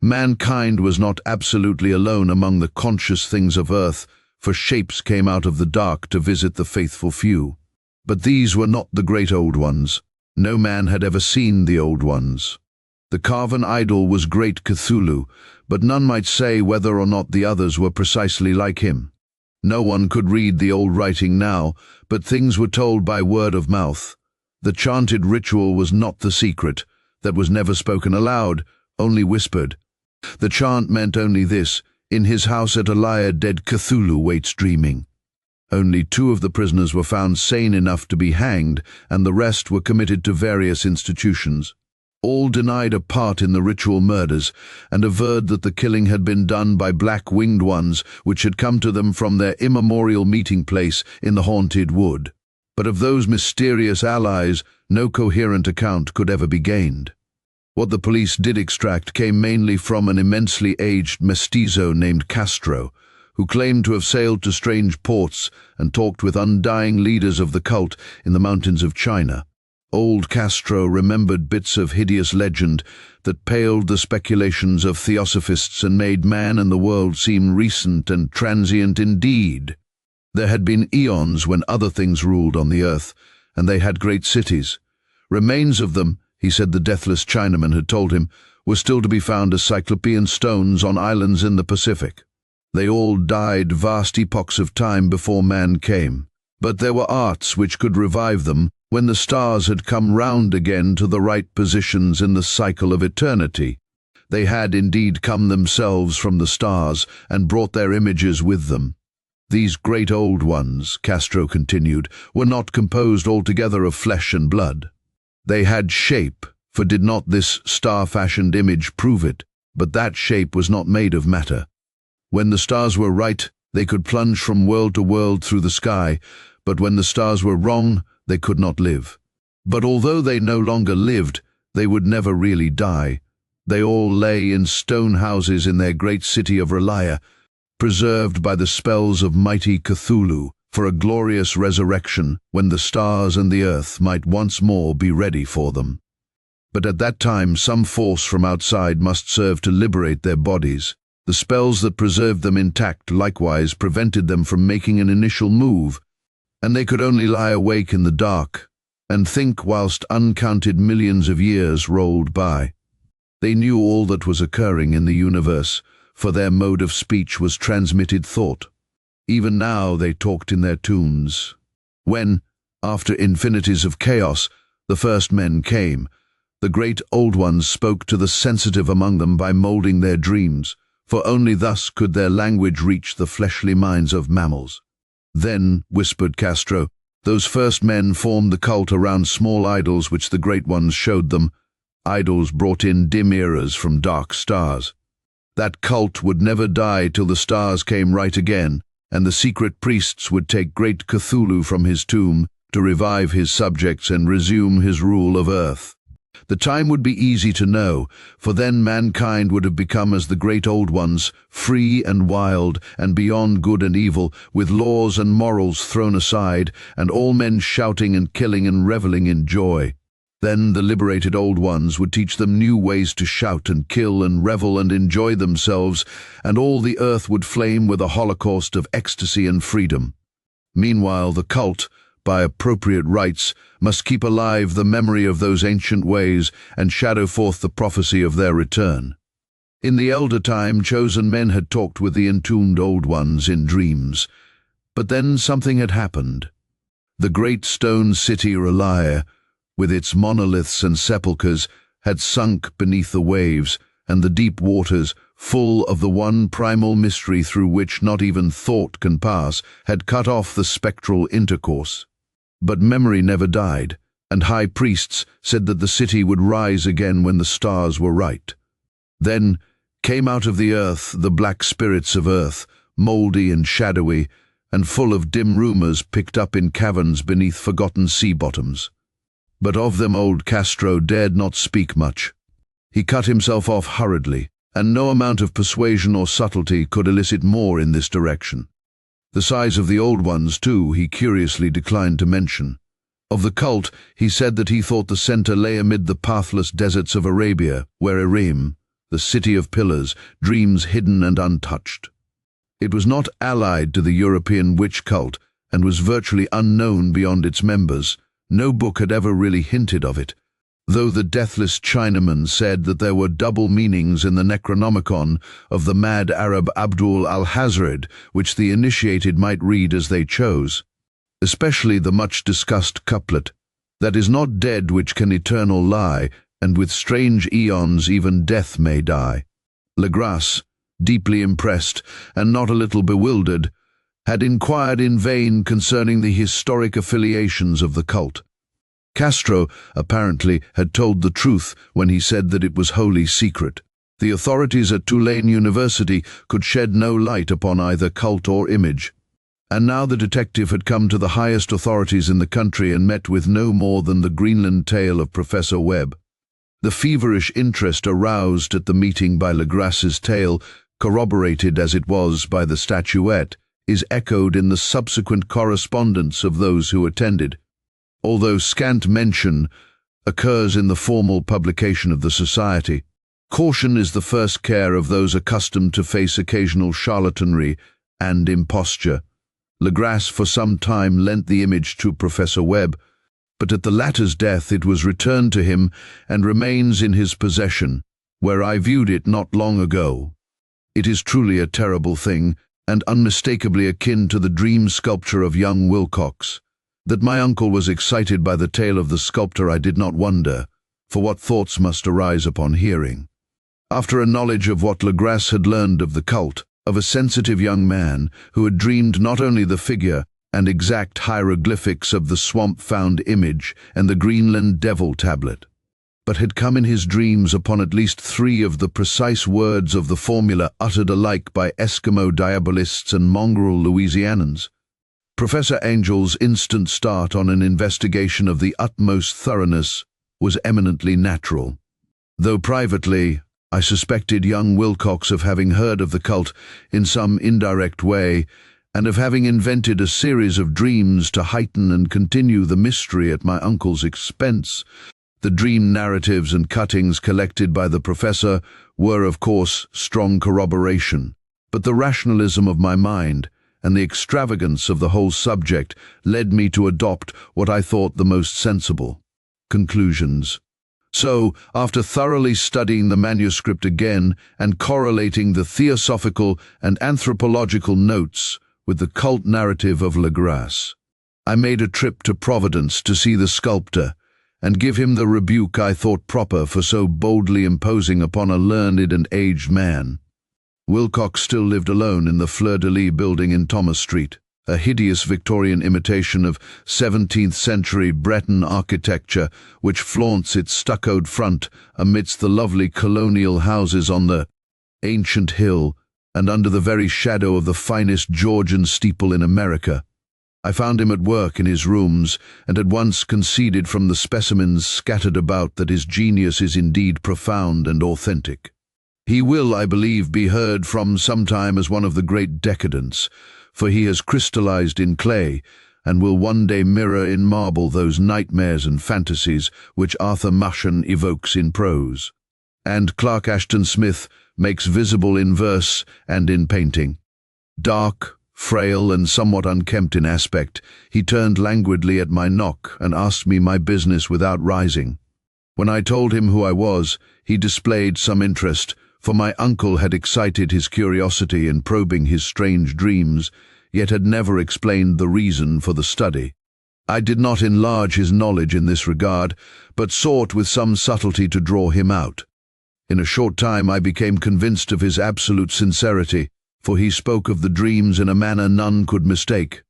Mankind was not absolutely alone among the conscious things of earth, for shapes came out of the dark to visit the faithful few. But these were not the great old ones. No man had ever seen the old ones. The carven idol was great Cthulhu, but none might say whether or not the others were precisely like him. No one could read the old writing now, but things were told by word of mouth. The chanted ritual was not the secret, that was never spoken aloud, only whispered. The chant meant only this: in his house at Alaya dead Cthulhu waits dreaming. Only 2 of the prisoners were found sane enough to be hanged, and the rest were committed to various institutions. All denied a part in the ritual murders, and averred that the killing had been done by black-winged ones which had come to them from their immemorial meeting place in the haunted wood. But of those mysterious allies, no coherent account could ever be gained. What the police did extract came mainly from an immensely aged mestizo named Castro, who claimed to have sailed to strange ports and talked with undying leaders of the cult in the mountains of China. Old Castro remembered bits of hideous legend that paled the speculations of theosophists and made man and the world seem recent and transient indeed. There had been eons when other things ruled on the earth, and they had great cities. Remains of them, he said the deathless Chinaman had told him, were still to be found as cyclopean stones on islands in the Pacific. They all died vast epochs of time before man came, but there were arts which could revive them when the stars had come round again to the right positions in the cycle of eternity. They had indeed come themselves from the stars and brought their images with them. These great old ones, Castro continued, were not composed altogether of flesh and blood. They had shape, for did not this star-fashioned image prove it? But that shape was not made of matter. When the stars were right, they could plunge from world to world through the sky, but when the stars were wrong, they could not live. But although they no longer lived, they would never really die. They all lay in stone houses in their great city of Relaya, preserved by the spells of mighty Cthulhu, for a glorious resurrection when the stars and the earth might once more be ready for them. But at that time some force from outside must serve to liberate their bodies. The spells that preserved them intact likewise prevented them from making an initial move, and they could only lie awake in the dark and think whilst uncounted millions of years rolled by. They knew all that was occurring in the universe, for their mode of speech was transmitted thought. Even now they talked in their tombs. When, after infinities of chaos, the first men came, the great old ones spoke to the sensitive among them by moulding their dreams, for only thus could their language reach the fleshly minds of mammals. Then, whispered Castro, those first men formed the cult around small idols which the great ones showed them, idols brought in dim eras from dark stars. That cult would never die till the stars came right again, and the secret priests would take great Cthulhu from his tomb to revive his subjects and resume his rule of earth. The time would be easy to know, for then mankind would have become as the great old ones, free and wild, and beyond good and evil, with laws and morals thrown aside, and all men shouting and killing and reveling in joy. Then the liberated old ones would teach them new ways to shout and kill and revel and enjoy themselves, and all the earth would flame with a holocaust of ecstasy and freedom. Meanwhile, the cult, by appropriate rites, must keep alive the memory of those ancient ways and shadow forth the prophecy of their return. In the elder time, chosen men had talked with the entombed old ones in dreams. But then something had happened. The great stone city Relia, with its monoliths and sepulchres, had sunk beneath the waves, and the deep waters, full of the one primal mystery through which not even thought can pass, had cut off the spectral intercourse. But memory never died, and high priests said that the city would rise again when the stars were right. Then came out of the earth the black spirits of earth, mouldy and shadowy, and full of dim rumors picked up in caverns beneath forgotten sea bottoms. But of them old Castro dared not speak much. He cut himself off hurriedly, and no amount of persuasion or subtlety could elicit more in this direction. The size of the old ones, too, he curiously declined to mention. Of the cult, he said that he thought the center lay amid the pathless deserts of Arabia, where Erim, the city of pillars, dreams hidden and untouched. It was not allied to the European witch cult, and was virtually unknown beyond its members. No book had ever really hinted of it, though the deathless Chinaman said that there were double meanings in the Necronomicon of the mad Arab Abdul al-Hazred, which the initiated might read as they chose, especially the much-discussed couplet, "That is not dead which can eternal lie, and with strange eons even death may die." Legras, deeply impressed and not a little bewildered, had inquired in vain concerning the historic affiliations of the cult. Castro, apparently, had told the truth when he said that it was wholly secret. The authorities at Tulane University could shed no light upon either cult or image. And now the detective had come to the highest authorities in the country and met with no more than the Greenland tale of Professor Webb. The feverish interest aroused at the meeting by Legras's tale, corroborated as it was by the statuette, is echoed in the subsequent correspondence of those who attended. Although scant mention occurs in the formal publication of the Society, caution is the first care of those accustomed to face occasional charlatanry and imposture. Legras for some time lent the image to Professor Webb, but at the latter's death it was returned to him and remains in his possession, where I viewed it not long ago. It is truly a terrible thing, and unmistakably akin to the dream sculpture of young Wilcox. That my uncle was excited by the tale of the sculptor I did not wonder, for what thoughts must arise upon hearing. After a knowledge of what Legras had learned of the cult, of a sensitive young man who had dreamed not only the figure and exact hieroglyphics of the swamp-found image and the Greenland devil tablet, but had come in his dreams upon at least 3 of the precise words of the formula uttered alike by Eskimo diabolists and mongrel Louisianans, Professor Angell's instant start on an investigation of the utmost thoroughness was eminently natural. Though privately, I suspected young Wilcox of having heard of the cult in some indirect way, and of having invented a series of dreams to heighten and continue the mystery at my uncle's expense. The dream narratives and cuttings collected by the professor were, of course, strong corroboration, but the rationalism of my mind and the extravagance of the whole subject led me to adopt what I thought the most sensible conclusions. So, after thoroughly studying the manuscript again and correlating the theosophical and anthropological notes with the cult narrative of Legras, I made a trip to Providence to see the sculptor and give him the rebuke I thought proper for so boldly imposing upon a learned and aged man. Wilcox still lived alone in the Fleur-de-Lis building in Thomas Street, a hideous Victorian imitation of 17th-century Breton architecture which flaunts its stuccoed front amidst the lovely colonial houses on the ancient hill and under the very shadow of the finest Georgian steeple in America. I found him at work in his rooms, and at once conceded from the specimens scattered about that his genius is indeed profound and authentic. He will, I believe, be heard from sometime as one of the great decadents, for he has crystallized in clay, and will one day mirror in marble those nightmares and fantasies which Arthur Machen evokes in prose, and Clark Ashton Smith makes visible in verse and in painting. Dark, frail, and somewhat unkempt in aspect, he turned languidly at my knock and asked me my business without rising. When I told him who I was, he displayed some interest, for my uncle had excited his curiosity in probing his strange dreams, yet had never explained the reason for the study. I did not enlarge his knowledge in this regard, but sought with some subtlety to draw him out. In a short time I became convinced of his absolute sincerity, for he spoke of the dreams in a manner none could mistake.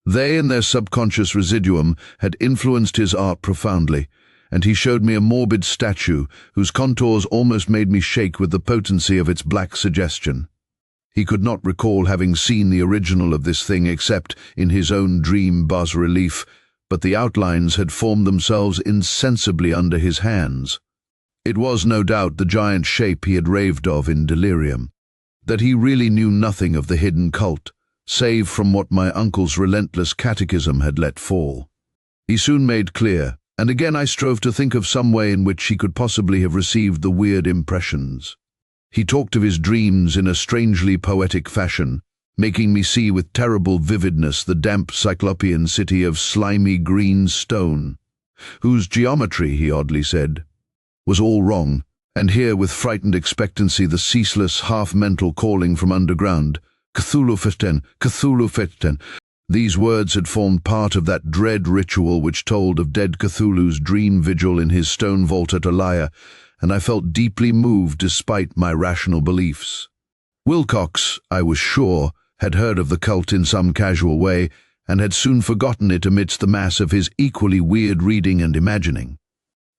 They and their subconscious residuum had influenced his art profoundly, and he showed me a morbid statue whose contours almost made me shake with the potency of its black suggestion. He could not recall having seen the original of this thing except in his own dream bas-relief, but the outlines had formed themselves insensibly under his hands. It was no doubt the giant shape he had raved of in delirium. That he really knew nothing of the hidden cult, save from what my uncle's relentless catechism had let fall. He soon made clear, and again I strove to think of some way in which he could possibly have received the weird impressions. He talked of his dreams in a strangely poetic fashion, making me see with terrible vividness the damp cyclopean city of slimy green stone, whose geometry, he oddly said, was all wrong, and hear with frightened expectancy the ceaseless, half-mental calling from underground, "Cthulhu feten, Cthulhu feten." These words had formed part of that dread ritual which told of dead Cthulhu's dream vigil in his stone vault at Elia, and I felt deeply moved despite my rational beliefs. Wilcox, I was sure, had heard of the cult in some casual way, and had soon forgotten it amidst the mass of his equally weird reading and imagining.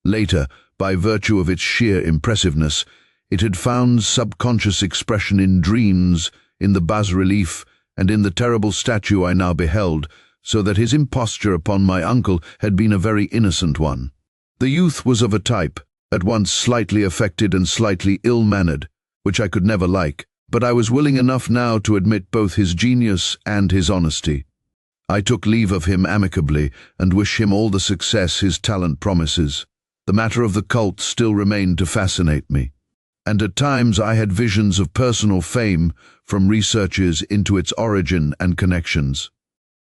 Later, by virtue of its sheer impressiveness, it had found subconscious expression in dreams, in the bas-relief, and in the terrible statue I now beheld, so that his imposture upon my uncle had been a very innocent one. The youth was of a type, at once slightly affected and slightly ill-mannered, which I could never like, but I was willing enough now to admit both his genius and his honesty. I took leave of him amicably, and wished him all the success his talent promises. The matter of the cult still remained to fascinate me, and at times I had visions of personal fame from researches into its origin and connections.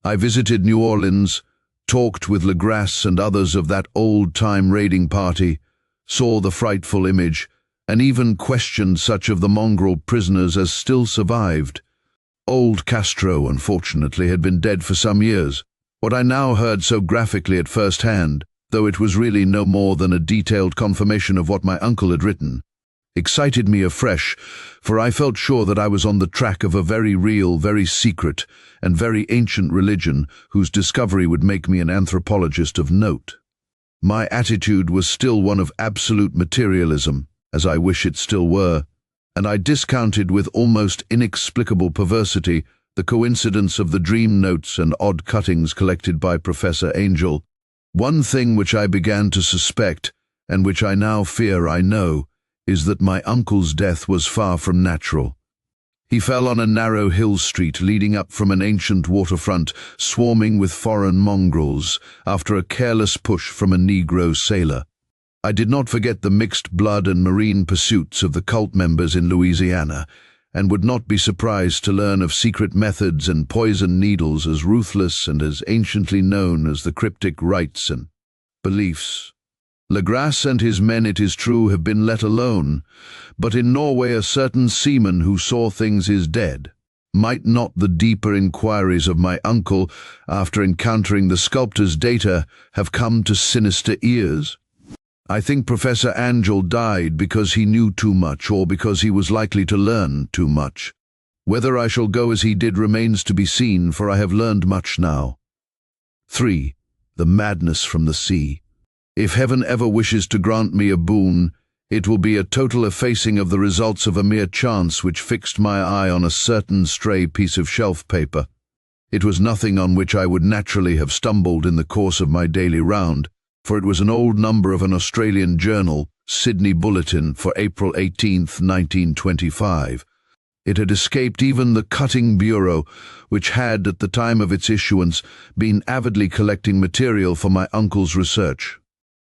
I visited New Orleans, talked with Legrasse and others of that old-time raiding party, saw the frightful image, and even questioned such of the mongrel prisoners as still survived. Old Castro, unfortunately, had been dead for some years. What I now heard so graphically at first hand, though it was really no more than a detailed confirmation of what my uncle had written, excited me afresh, for I felt sure that I was on the track of a very real, very secret, and very ancient religion whose discovery would make me an anthropologist of note. My attitude was still one of absolute materialism, as I wish it still were, and I discounted with almost inexplicable perversity the coincidence of the dream notes and odd cuttings collected by Professor Angell. One thing which I began to suspect, and which I now fear I know, is that my uncle's death was far from natural. He fell on a narrow hill street leading up from an ancient waterfront swarming with foreign mongrels after a careless push from a Negro sailor. I did not forget the mixed blood and marine pursuits of the cult members in Louisiana, and would not be surprised to learn of secret methods and poison needles as ruthless and as anciently known as the cryptic rites and beliefs. Legrasse and his men, it is true, have been let alone, but in Norway a certain seaman who saw things is dead. Might not the deeper inquiries of my uncle, after encountering the sculptor's data, have come to sinister ears? I think Professor Angell died because he knew too much, or because he was likely to learn too much. Whether I shall go as he did remains to be seen, for I have learned much now. 3. The madness from the sea. If heaven ever wishes to grant me a boon, it will be a total effacing of the results of a mere chance which fixed my eye on a certain stray piece of shelf paper. It was nothing on which I would naturally have stumbled in the course of my daily round, for it was an old number of an Australian journal, Sydney Bulletin, for April 18th, 1925. It had escaped even the cutting bureau, which had, at the time of its issuance, been avidly collecting material for my uncle's research.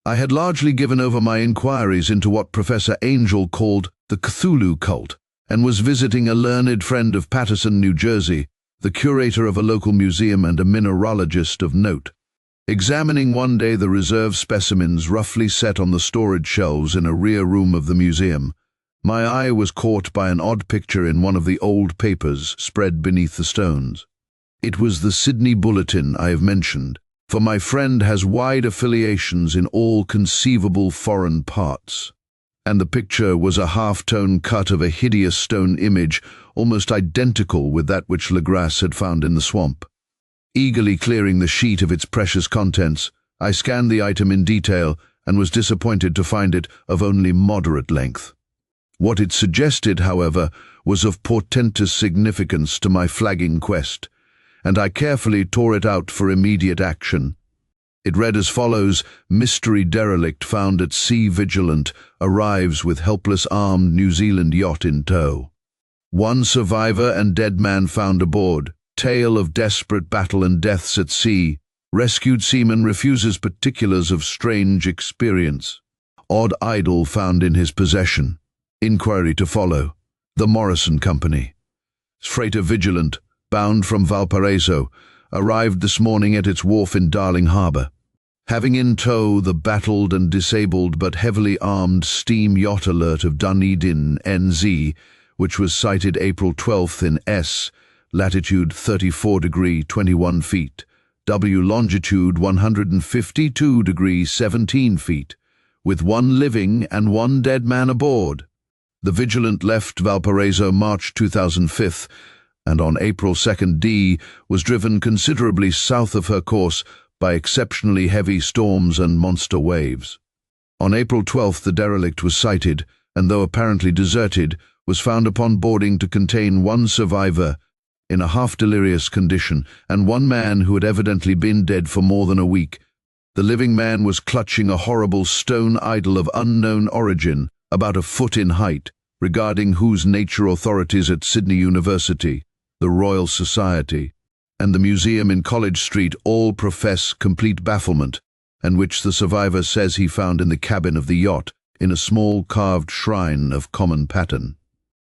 I had largely given over my inquiries into what Professor Angell called the Cthulhu cult, and was visiting a learned friend of Paterson, New Jersey, the curator of a local museum and a mineralogist of note. Examining one day the reserve specimens roughly set on the storage shelves in a rear room of the museum, my eye was caught by an odd picture in one of the old papers spread beneath the stones. It was the Sydney Bulletin I have mentioned, for my friend has wide affiliations in all conceivable foreign parts, and the picture was a half-tone cut of a hideous stone image almost identical with that which Legras had found in the swamp. Eagerly clearing the sheet of its precious contents, I scanned the item in detail and was disappointed to find it of only moderate length. What it suggested, however, was of portentous significance to my flagging quest, and I carefully tore it out for immediate action. It read as follows: "Mystery derelict found at sea vigilant arrives with helpless armed New Zealand yacht in tow. One survivor and dead man found aboard. Tale of desperate battle and deaths at sea. Rescued seaman refuses particulars of strange experience. Odd idol found in his possession. Inquiry to follow. The Morrison Company. Freighter Vigilant, bound from Valparaiso, arrived this morning at its wharf in Darling Harbour, having in tow the battled and disabled but heavily armed steam yacht Alert of Dunedin, NZ, which was sighted April 12th in S, latitude 34 degree 21 feet, W longitude 152 degrees 17 feet, with one living and one dead man aboard. The Vigilant left Valparaiso March 2005, and on April 2nd D was driven considerably south of her course by exceptionally heavy storms and monster waves. On April 12th the derelict was sighted, and though apparently deserted, was found upon boarding to contain one survivor in a half-delirious condition, and one man who had evidently been dead for more than a week. The living man was clutching a horrible stone idol of unknown origin, about a foot in height, regarding whose nature authorities at Sydney University, the Royal Society, and the museum in College Street all profess complete bafflement, and which the survivor says he found in the cabin of the yacht, in a small carved shrine of common pattern.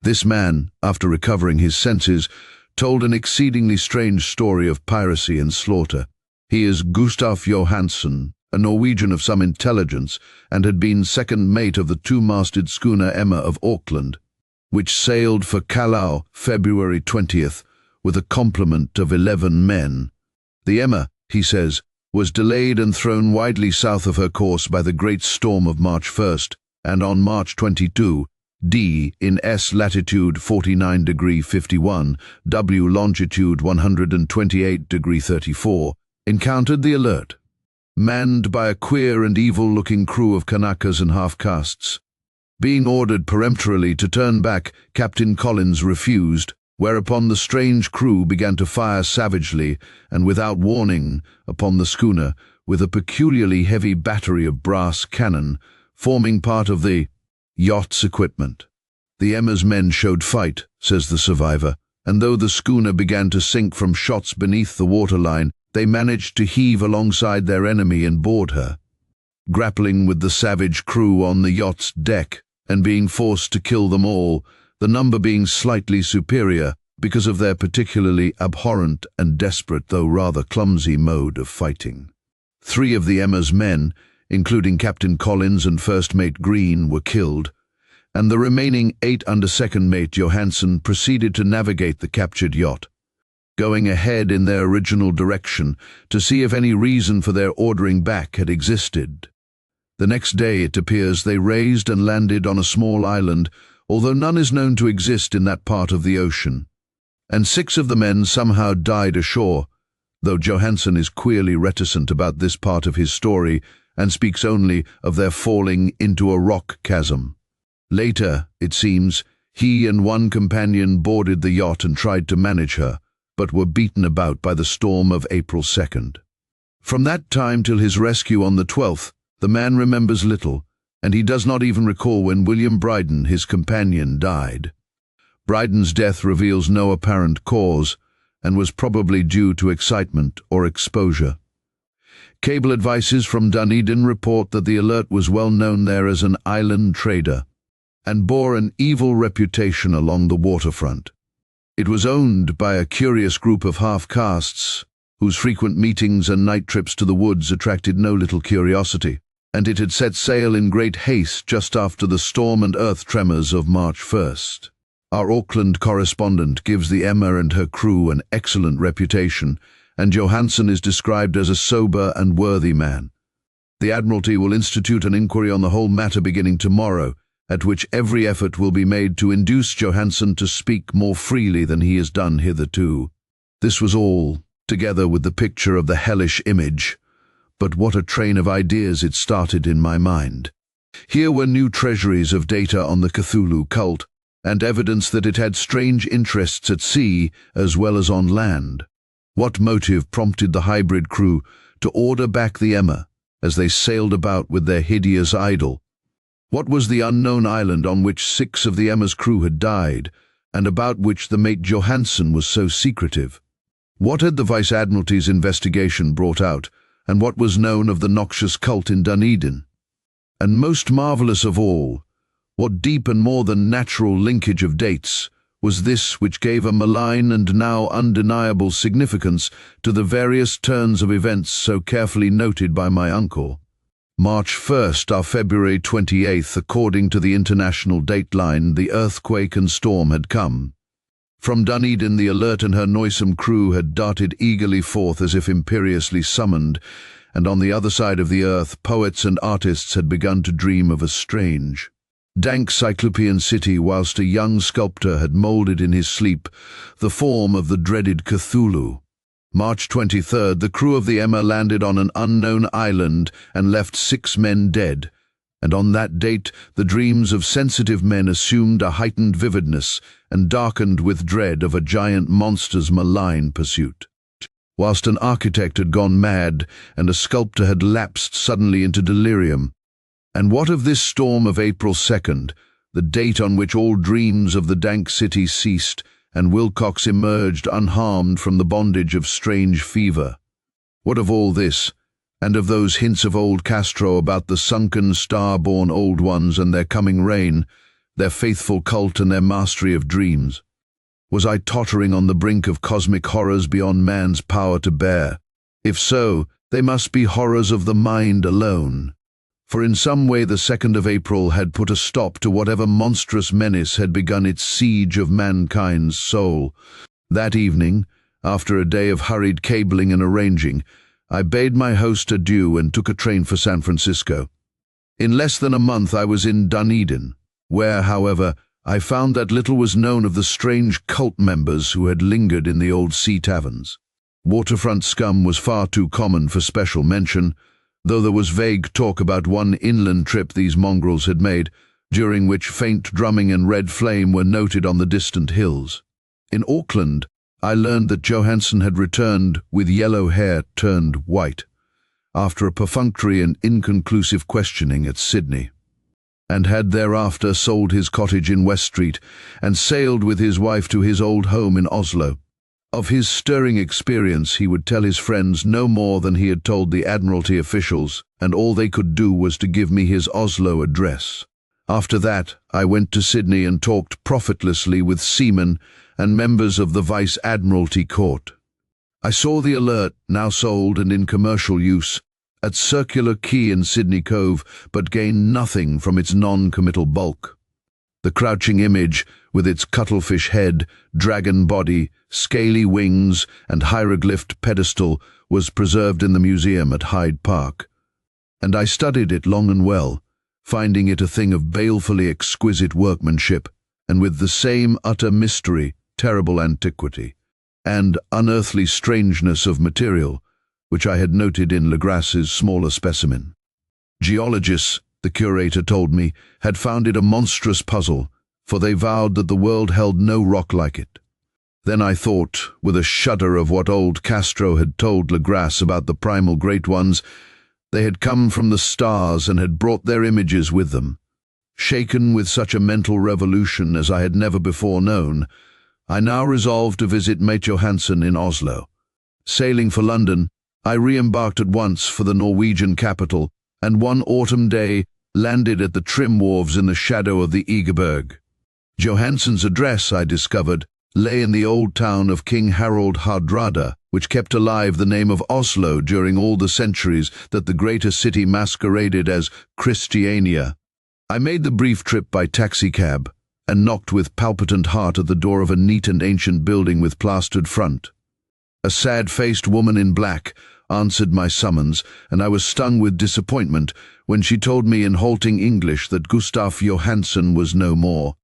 This man, after recovering his senses, told an exceedingly strange story of piracy and slaughter. He is Gustaf Johansson, a Norwegian of some intelligence, and had been second mate of the two-masted schooner Emma of Auckland, which sailed for Callao February 20th with a complement of 11 men. The Emma, he says, was delayed and thrown widely south of her course by the great storm of March 1st, and on March 22, D in S latitude 49 degree 51, W longitude 128 degree 34, encountered the Alert, manned by a queer and evil-looking crew of Kanakas and half-castes. Being ordered peremptorily to turn back, Captain Collins refused, whereupon the strange crew began to fire savagely and without warning upon the schooner with a peculiarly heavy battery of brass cannon, forming part of the yacht's equipment. The Emma's men showed fight, says the survivor, and though the schooner began to sink from shots beneath the waterline, they managed to heave alongside their enemy and board her. Grappling with the savage crew on the yacht's deck, and being forced to kill them all, the number being slightly superior because of their particularly abhorrent and desperate though rather clumsy mode of fighting. 3 of the Emma's men, including Captain Collins and First Mate Green, were killed, and the remaining 8 under Second Mate Johansson proceeded to navigate the captured yacht, going ahead in their original direction to see if any reason for their ordering back had existed. The next day, it appears, they raised and landed on a small island, although none is known to exist in that part of the ocean, and 6 of the men somehow died ashore, though Johansson is queerly reticent about this part of his story and speaks only of their falling into a rock chasm. Later, it seems, he and one companion boarded the yacht and tried to manage her, but were beaten about by the storm of April 2nd. From that time till his rescue on the 12th, the man remembers little, and he does not even recall when William Bryden, his companion, died. Bryden's death reveals no apparent cause, and was probably due to excitement or exposure. Cable advices from Dunedin report that the alert was well known there as an island trader, and bore an evil reputation along the waterfront. It was owned by a curious group of half-castes, whose frequent meetings and night trips to the woods attracted no little curiosity, and it had set sail in great haste just after the storm and earth tremors of March 1st. Our Auckland correspondent gives the Emma and her crew an excellent reputation, and Johansen is described as a sober and worthy man. The Admiralty will institute an inquiry on the whole matter beginning tomorrow, at which every effort will be made to induce Johansen to speak more freely than he has done hitherto. This was all, together with the picture of the hellish image, but what a train of ideas it started in my mind. Here were new treasuries of data on the Cthulhu cult, and evidence that it had strange interests at sea as well as on land. What motive prompted the hybrid crew to order back the Emma as they sailed about with their hideous idol? What was the unknown island on which 6 of the Emma's crew had died, and about which the mate Johansen was so secretive? What had the Vice Admiralty's investigation brought out, and what was known of the noxious cult in Dunedin? And most marvellous of all, what deep and more than natural linkage of dates was this which gave a malign and now undeniable significance to the various turns of events so carefully noted by my uncle? March 1st or February 28th, according to the international dateline, the earthquake and storm had come. From Dunedin the Alert and her noisome crew had darted eagerly forth as if imperiously summoned, and on the other side of the earth poets and artists had begun to dream of a strange, dank cyclopean city, whilst a young sculptor had moulded in his sleep the form of the dreaded Cthulhu. March 23rd, the crew of the Emma landed on an unknown island and left 6 men dead, and on that date the dreams of sensitive men assumed a heightened vividness and darkened with dread of a giant monster's malign pursuit. Whilst an architect had gone mad and a sculptor had lapsed suddenly into delirium. And what of this storm of April 2nd, the date on which all dreams of the dank city ceased, and Wilcox emerged unharmed from the bondage of strange fever? What of all this, and of those hints of old Castro about the sunken star-born old ones and their coming reign, their faithful cult and their mastery of dreams? Was I tottering on the brink of cosmic horrors beyond man's power to bear? If so, they must be horrors of the mind alone. For in some way the 2nd of April had put a stop to whatever monstrous menace had begun its siege of mankind's soul. That evening, after a day of hurried cabling and arranging, I bade my host adieu and took a train for San Francisco. In less than a month I was in Dunedin, where, however, I found that little was known of the strange cult members who had lingered in the old sea taverns. Waterfront scum was far too common for special mention, though there was vague talk about one inland trip these mongrels had made, during which faint drumming and red flame were noted on the distant hills. In Auckland, I learned that Johansen had returned with yellow hair turned white, after a perfunctory and inconclusive questioning at Sydney, and had thereafter sold his cottage in West Street and sailed with his wife to his old home in Oslo. Of his stirring experience he would tell his friends no more than he had told the Admiralty officials, and all they could do was to give me his Oslo address. After that, I went to Sydney and talked profitlessly with seamen and members of the Vice Admiralty Court. I saw the Alert, now sold and in commercial use, at Circular Quay in Sydney Cove, but gained nothing from its non-committal bulk. The crouching image, with its cuttlefish head, dragon body, scaly wings, and hieroglyphed pedestal, was preserved in the museum at Hyde Park, and I studied it long and well, finding it a thing of balefully exquisite workmanship, and with the same utter mystery, terrible antiquity, and unearthly strangeness of material, which I had noted in Legras's smaller specimen. Geologists, the curator told me, had found it a monstrous puzzle, for they vowed that the world held no rock like it. Then I thought, with a shudder, of what old Castro had told Legras about the primal Great Ones. They had come from the stars and had brought their images with them. Shaken with such a mental revolution as I had never before known, I now resolved to visit Mate Johansen in Oslo. Sailing for London, I re-embarked at once for the Norwegian capital, and one autumn day landed at the trim wharves in the shadow of the Egeberg. Johansen's address, I discovered, lay in the old town of King Harald Hardrada, which kept alive the name of Oslo during all the centuries that the greater city masqueraded as Christiania. I made the brief trip by taxicab and knocked with palpitant heart at the door of a neat and ancient building with plastered front. A sad-faced woman in black answered my summons, and I was stung with disappointment when she told me in halting English that Gustav Johansen was no more.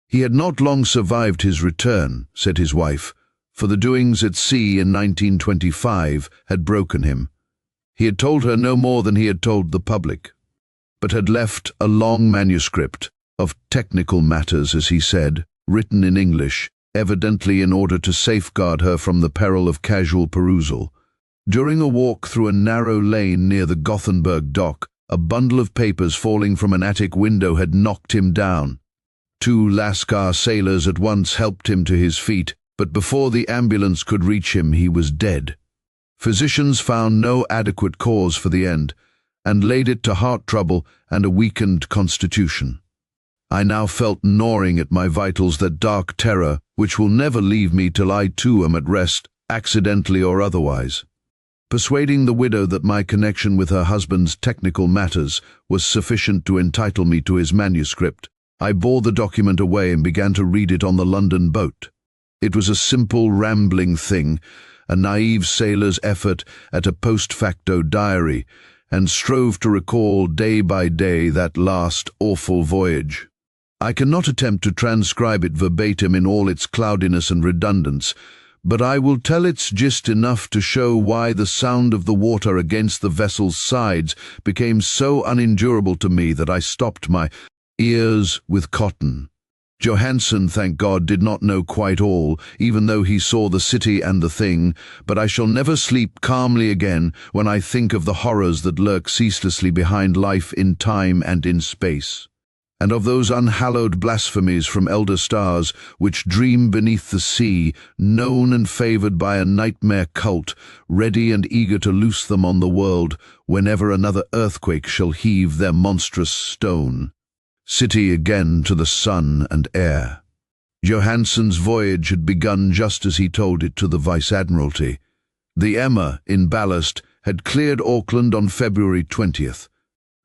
He had not long survived his return, said his wife, for the doings at sea in 1925 had broken him. He had told her no more than he had told the public, but had left a long manuscript of technical matters, as he said, written in English, evidently in order to safeguard her from the peril of casual perusal. During a walk through a narrow lane near the Gothenburg dock, a bundle of papers falling from an attic window had knocked him down. 2 Lascar sailors at once helped him to his feet, but before the ambulance could reach him, he was dead. Physicians found no adequate cause for the end, and laid it to heart trouble and a weakened constitution. I now felt gnawing at my vitals that dark terror which will never leave me till I too am at rest, accidentally or otherwise. Persuading the widow that my connection with her husband's technical matters was sufficient to entitle me to his manuscript, I bore the document away and began to read it on the London boat. It was a simple, rambling thing, a naive sailor's effort at a post facto diary, and strove to recall day by day that last awful voyage. I cannot attempt to transcribe it verbatim in all its cloudiness and redundance, but I will tell its gist enough to show why the sound of the water against the vessel's sides became so unendurable to me that I stopped my ears with cotton. Johansen, thank God, did not know quite all, even though he saw the city and the thing, but I shall never sleep calmly again when I think of the horrors that lurk ceaselessly behind life in time and in space, and of those unhallowed blasphemies from elder stars which dream beneath the sea, known and favored by a nightmare cult, ready and eager to loose them on the world whenever another earthquake shall heave their monstrous stone. City again to the sun and air. Johansen's voyage had begun just as he told it to the Vice-Admiralty. The Emma, in ballast, had cleared Auckland on February 20th,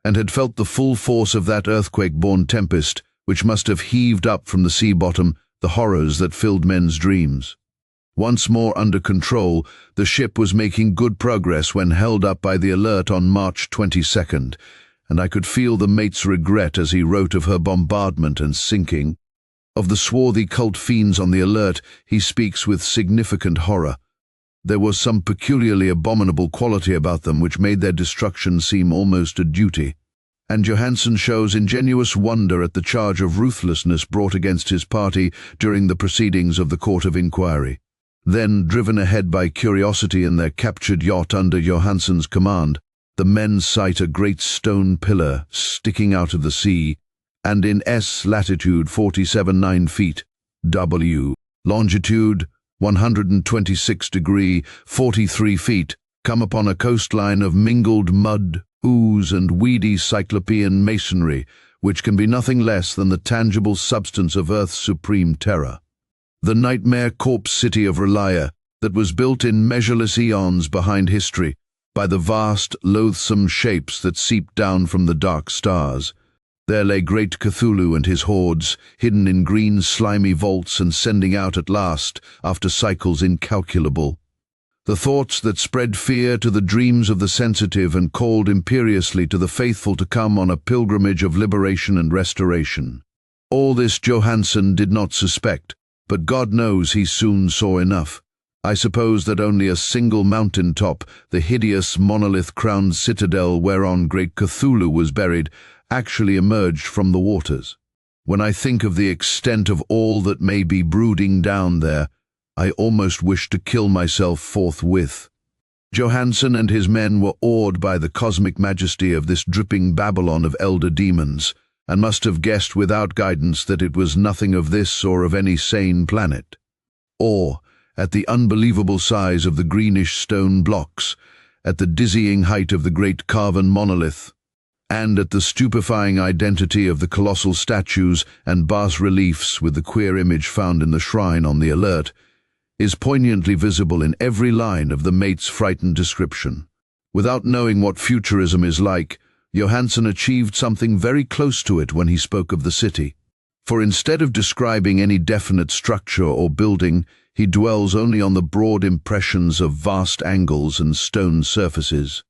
and had felt the full force of that earthquake-born tempest which must have heaved up from the sea bottom the horrors that filled men's dreams. Once more under control, the ship was making good progress when held up by the Alert on March 22nd, and I could feel the mate's regret as he wrote of her bombardment and sinking. Of the swarthy cult fiends on the Alert, he speaks with significant horror. There was some peculiarly abominable quality about them which made their destruction seem almost a duty. And Johansen shows ingenuous wonder at the charge of ruthlessness brought against his party during the proceedings of the Court of Inquiry. Then, driven ahead by curiosity in their captured yacht under Johansen's command, the men sight a great stone pillar sticking out of the sea, and in S latitude 47.9 feet, W longitude 126 degree 43 feet, come upon a coastline of mingled mud, ooze, and weedy cyclopean masonry, which can be nothing less than the tangible substance of Earth's supreme terror. The nightmare corpse city of Relia, that was built in measureless eons behind history, by the vast, loathsome shapes that seeped down from the dark stars. There lay great Cthulhu and his hordes, hidden in green slimy vaults and sending out at last, after cycles incalculable. The thoughts that spread fear to the dreams of the sensitive and called imperiously to the faithful to come on a pilgrimage of liberation and restoration. All this Johansen did not suspect, but God knows he soon saw enough. I suppose that only a single mountain top, the hideous monolith-crowned citadel whereon great Cthulhu was buried, actually emerged from the waters. When I think of the extent of all that may be brooding down there, I almost wished to kill myself forthwith. Johansen and his men were awed by the cosmic majesty of this dripping Babylon of elder demons, and must have guessed without guidance that it was nothing of this or of any sane planet. Or, at the unbelievable size of the greenish stone blocks, at the dizzying height of the great carven monolith, and at the stupefying identity of the colossal statues and bas-reliefs with the queer image found in the shrine on the alert, is poignantly visible in every line of the mate's frightened description. Without knowing what futurism is like, Johansen achieved something very close to it when he spoke of the city. For instead of describing any definite structure or building, he dwells only on the broad impressions of vast angles and stone surfaces.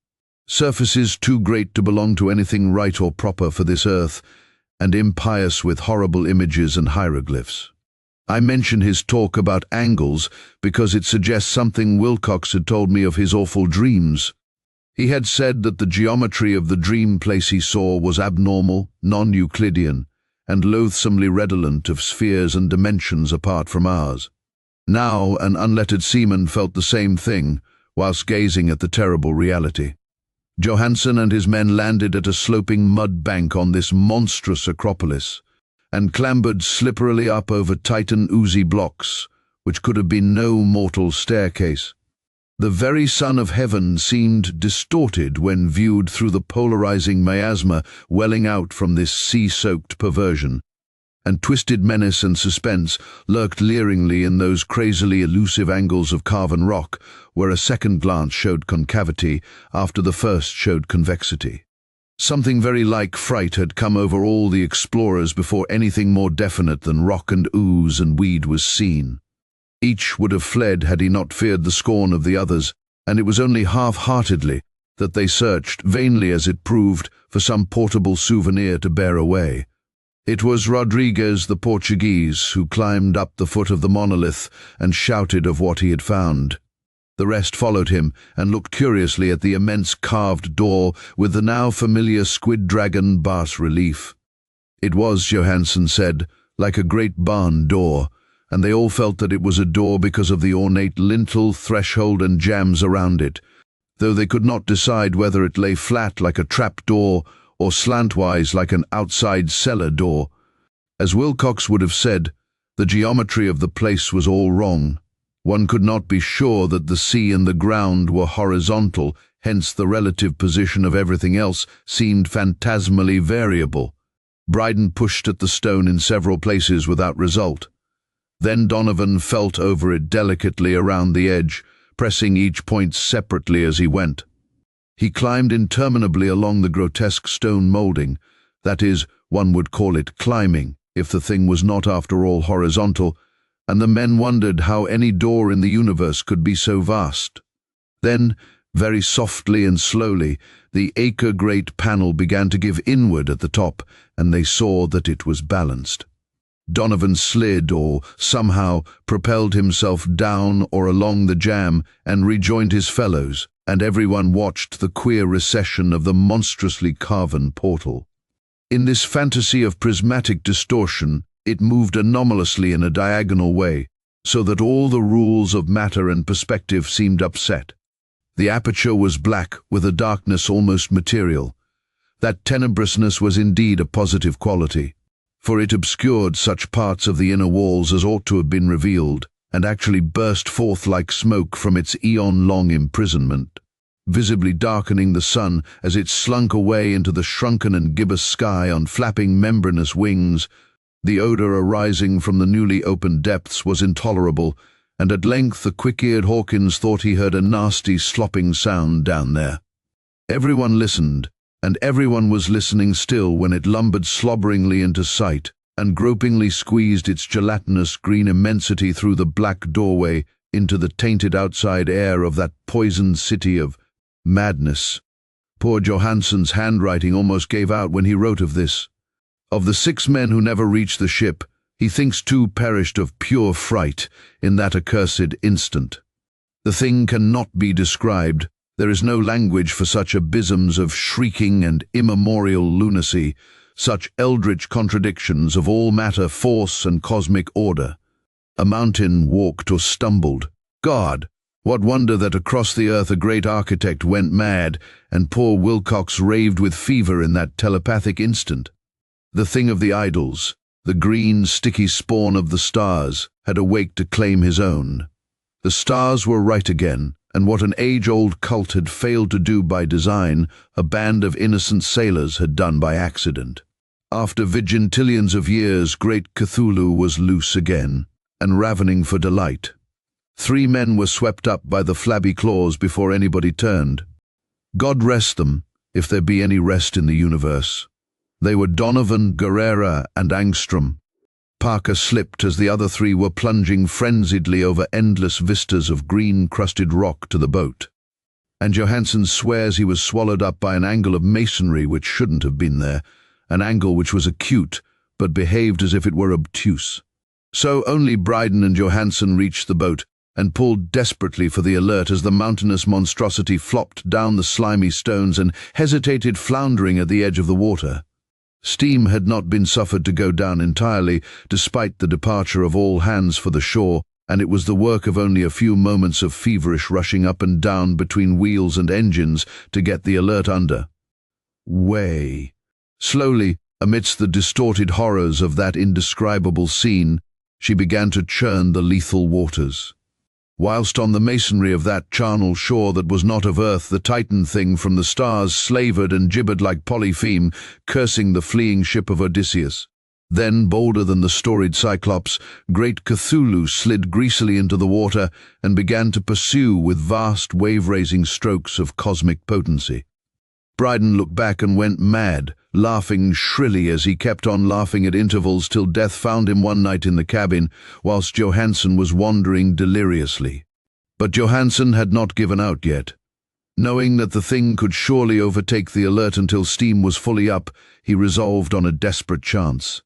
Surfaces too great to belong to anything right or proper for this earth, and impious with horrible images and hieroglyphs. I mention his talk about angles because it suggests something Wilcox had told me of his awful dreams. He had said that the geometry of the dream place he saw was abnormal, non-Euclidean, and loathsomely redolent of spheres and dimensions apart from ours. Now an unlettered seaman felt the same thing, whilst gazing at the terrible reality. Johansen and his men landed at a sloping mud bank on this monstrous acropolis, and clambered slipperily up over Titan oozy blocks, which could have been no mortal staircase. The very sun of heaven seemed distorted when viewed through the polarizing miasma welling out from this sea-soaked perversion, and twisted menace and suspense lurked leeringly in those crazily elusive angles of carven rock, where a second glance showed concavity after the first showed convexity. Something very like fright had come over all the explorers before anything more definite than rock and ooze and weed was seen. Each would have fled had he not feared the scorn of the others, and it was only half-heartedly that they searched, vainly as it proved, for some portable souvenir to bear away. It was Rodriguez the Portuguese who climbed up the foot of the monolith and shouted of what he had found. The rest followed him and looked curiously at the immense carved door with the now familiar squid dragon bas-relief. It was, Johansen said, like a great barn door, and they all felt that it was a door because of the ornate lintel, threshold and jambs around it, though they could not decide whether it lay flat like a trap door or slantwise like an outside cellar door. As Wilcox would have said, the geometry of the place was all wrong. One could not be sure that the sea and the ground were horizontal, hence the relative position of everything else seemed phantasmally variable. Bryden pushed at the stone in several places without result. Then Donovan felt over it delicately around the edge, pressing each point separately as he went. He climbed interminably along the grotesque stone moulding, that is, one would call it climbing, if the thing was not after all horizontal, and the men wondered how any door in the universe could be so vast. Then, very softly and slowly, the acre-great panel began to give inward at the top, and they saw that it was balanced. Donovan slid or, somehow, propelled himself down or along the jamb and rejoined his fellows, and everyone watched the queer recession of the monstrously carven portal. In this fantasy of prismatic distortion, it moved anomalously in a diagonal way, so that all the rules of matter and perspective seemed upset. The aperture was black, with a darkness almost material. That tenebrousness was indeed a positive quality, for it obscured such parts of the inner walls as ought to have been revealed, and actually burst forth like smoke from its eon-long imprisonment, visibly darkening the sun as it slunk away into the shrunken and gibbous sky on flapping membranous wings. The odour arising from the newly opened depths was intolerable, and at length the quick-eared Hawkins thought he heard a nasty slopping sound down there. Everyone listened, and everyone was listening still when it lumbered slobberingly into sight, and gropingly squeezed its gelatinous green immensity through the black doorway into the tainted outside air of that poisoned city of madness. Poor Johansen's handwriting almost gave out when he wrote of this. Of the 6 men who never reached the ship, he thinks 2 perished of pure fright in that accursed instant. The thing cannot be described. There is no language for such abysms of shrieking and immemorial lunacy, such eldritch contradictions of all matter, force, and cosmic order. A mountain walked or stumbled. God! What wonder that across the earth a great architect went mad, and poor Wilcox raved with fever in that telepathic instant. The thing of the idols, the green, sticky spawn of the stars, had awaked to claim his own. The stars were right again, and what an age-old cult had failed to do by design, a band of innocent sailors had done by accident. After vigintillions of years, great Cthulhu was loose again, and ravening for delight. 3 men were swept up by the flabby claws before anybody turned. God rest them, if there be any rest in the universe. They were Donovan, Guerrera, and Angstrom. Parker slipped as the other 3 were plunging frenziedly over endless vistas of green-crusted rock to the boat. And Johansen swears he was swallowed up by an angle of masonry which shouldn't have been there, an angle which was acute, but behaved as if it were obtuse. So only Bryden and Johansen reached the boat, and pulled desperately for the alert as the mountainous monstrosity flopped down the slimy stones and hesitated floundering at the edge of the water. Steam had not been suffered to go down entirely, despite the departure of all hands for the shore, and it was the work of only a few moments of feverish rushing up and down between wheels and engines to get the alert under way. Slowly, amidst the distorted horrors of that indescribable scene, she began to churn the lethal waters. Whilst on the masonry of that charnel shore that was not of earth, the Titan thing from the stars slavered and gibbered like Polypheme, cursing the fleeing ship of Odysseus. Then, bolder than the storied Cyclops, great Cthulhu slid greasily into the water and began to pursue with vast wave-raising strokes of cosmic potency. Bryden looked back and went mad, laughing shrilly as he kept on laughing at intervals till death found him one night in the cabin, whilst Johansen was wandering deliriously. But Johansen had not given out yet. Knowing that the thing could surely overtake the alert until steam was fully up, he resolved on a desperate chance,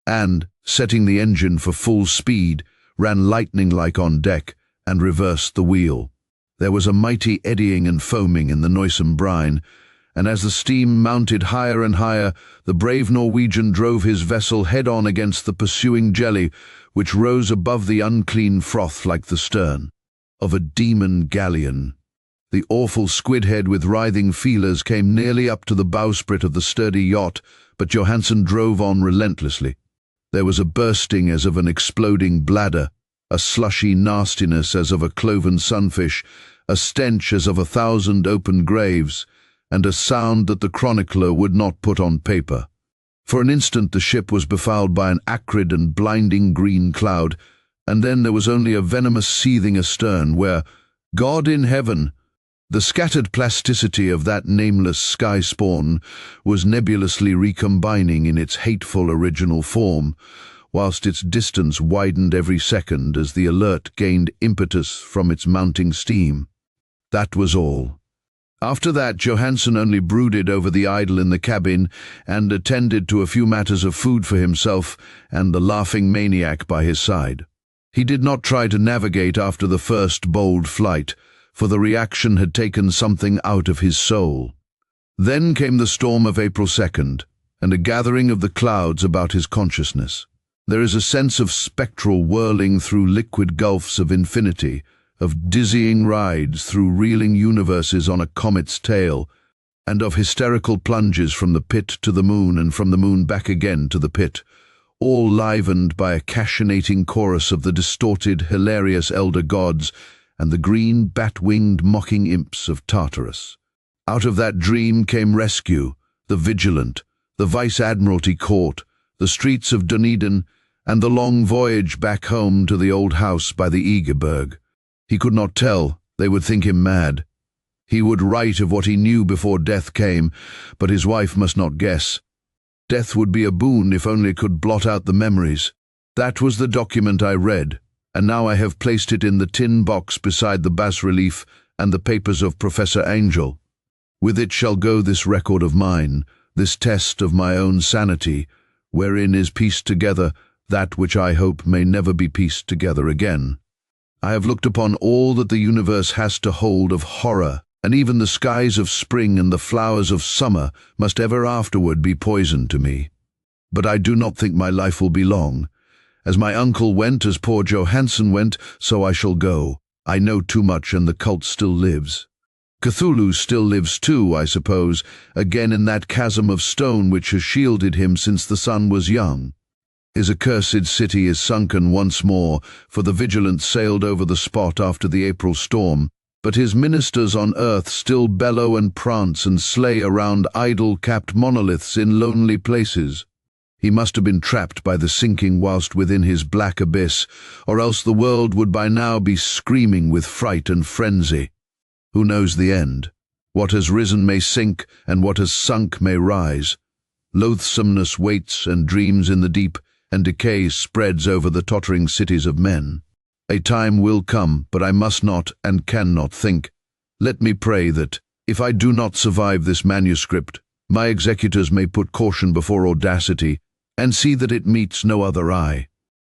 and, setting the engine for full speed, ran lightning-like on deck and reversed the wheel. There was a mighty eddying and foaming in the noisome brine, and as the steam mounted higher and higher, the brave Norwegian drove his vessel head-on against the pursuing jelly, which rose above the unclean froth like the stern of a demon galleon. The awful squid-head with writhing feelers came nearly up to the bowsprit of the sturdy yacht, but Johansen drove on relentlessly. There was a bursting as of an exploding bladder, a slushy nastiness as of a cloven sunfish, a stench as of 1,000 open graves, and a sound that the chronicler would not put on paper. For an instant the ship was befouled by an acrid and blinding green cloud, and then there was only a venomous seething astern where, God in heaven, the scattered plasticity of that nameless sky spawn was nebulously recombining in its hateful original form, whilst its distance widened every second as the alert gained impetus from its mounting steam. That was all. After that, Johansen only brooded over the idol in the cabin and attended to a few matters of food for himself and the laughing maniac by his side. He did not try to navigate after the first bold flight, for the reaction had taken something out of his soul. Then came the storm of April 2nd, and a gathering of the clouds about his consciousness. There is a sense of spectral whirling through liquid gulfs of infinity, of dizzying rides through reeling universes on a comet's tail, and of hysterical plunges from the pit to the moon and from the moon back again to the pit, all livened by a cachinating chorus of the distorted, hilarious elder gods and the green, bat-winged mocking imps of Tartarus. Out of that dream came rescue, the vigilant, the vice-admiralty court, the streets of Dunedin, and the long voyage back home to the old house by the Egerberg. He could not tell, they would think him mad. He would write of what he knew before death came, but his wife must not guess. Death would be a boon if only it could blot out the memories. That was the document I read, and now I have placed it in the tin box beside the bas-relief and the papers of Professor Angell. With it shall go this record of mine, this test of my own sanity, wherein is pieced together that which I hope may never be pieced together again. I have looked upon all that the universe has to hold of horror, and even the skies of spring and the flowers of summer must ever afterward be poison to me. But I do not think my life will be long, As my uncle went, as poor Johansen went, so I shall go. I know too much, and the cult still lives. Cthulhu still lives too, I suppose, again in that chasm of stone which has shielded him since the sun was young. His accursed city is sunken once more, for the vigilance sailed over the spot after the April storm, but his ministers on earth still bellow and prance and slay around idol-capped monoliths in lonely places. He must have been trapped by the sinking whilst within his black abyss, or else the world would by now be screaming with fright and frenzy. Who knows the end? What has risen may sink, and what has sunk may rise. Loathsomeness waits and dreams in the deep, and decay spreads over the tottering cities of men. A time will come, but I must not and cannot think. Let me pray that, if I do not survive this manuscript, my executors may put caution before audacity, and see that it meets no other eye.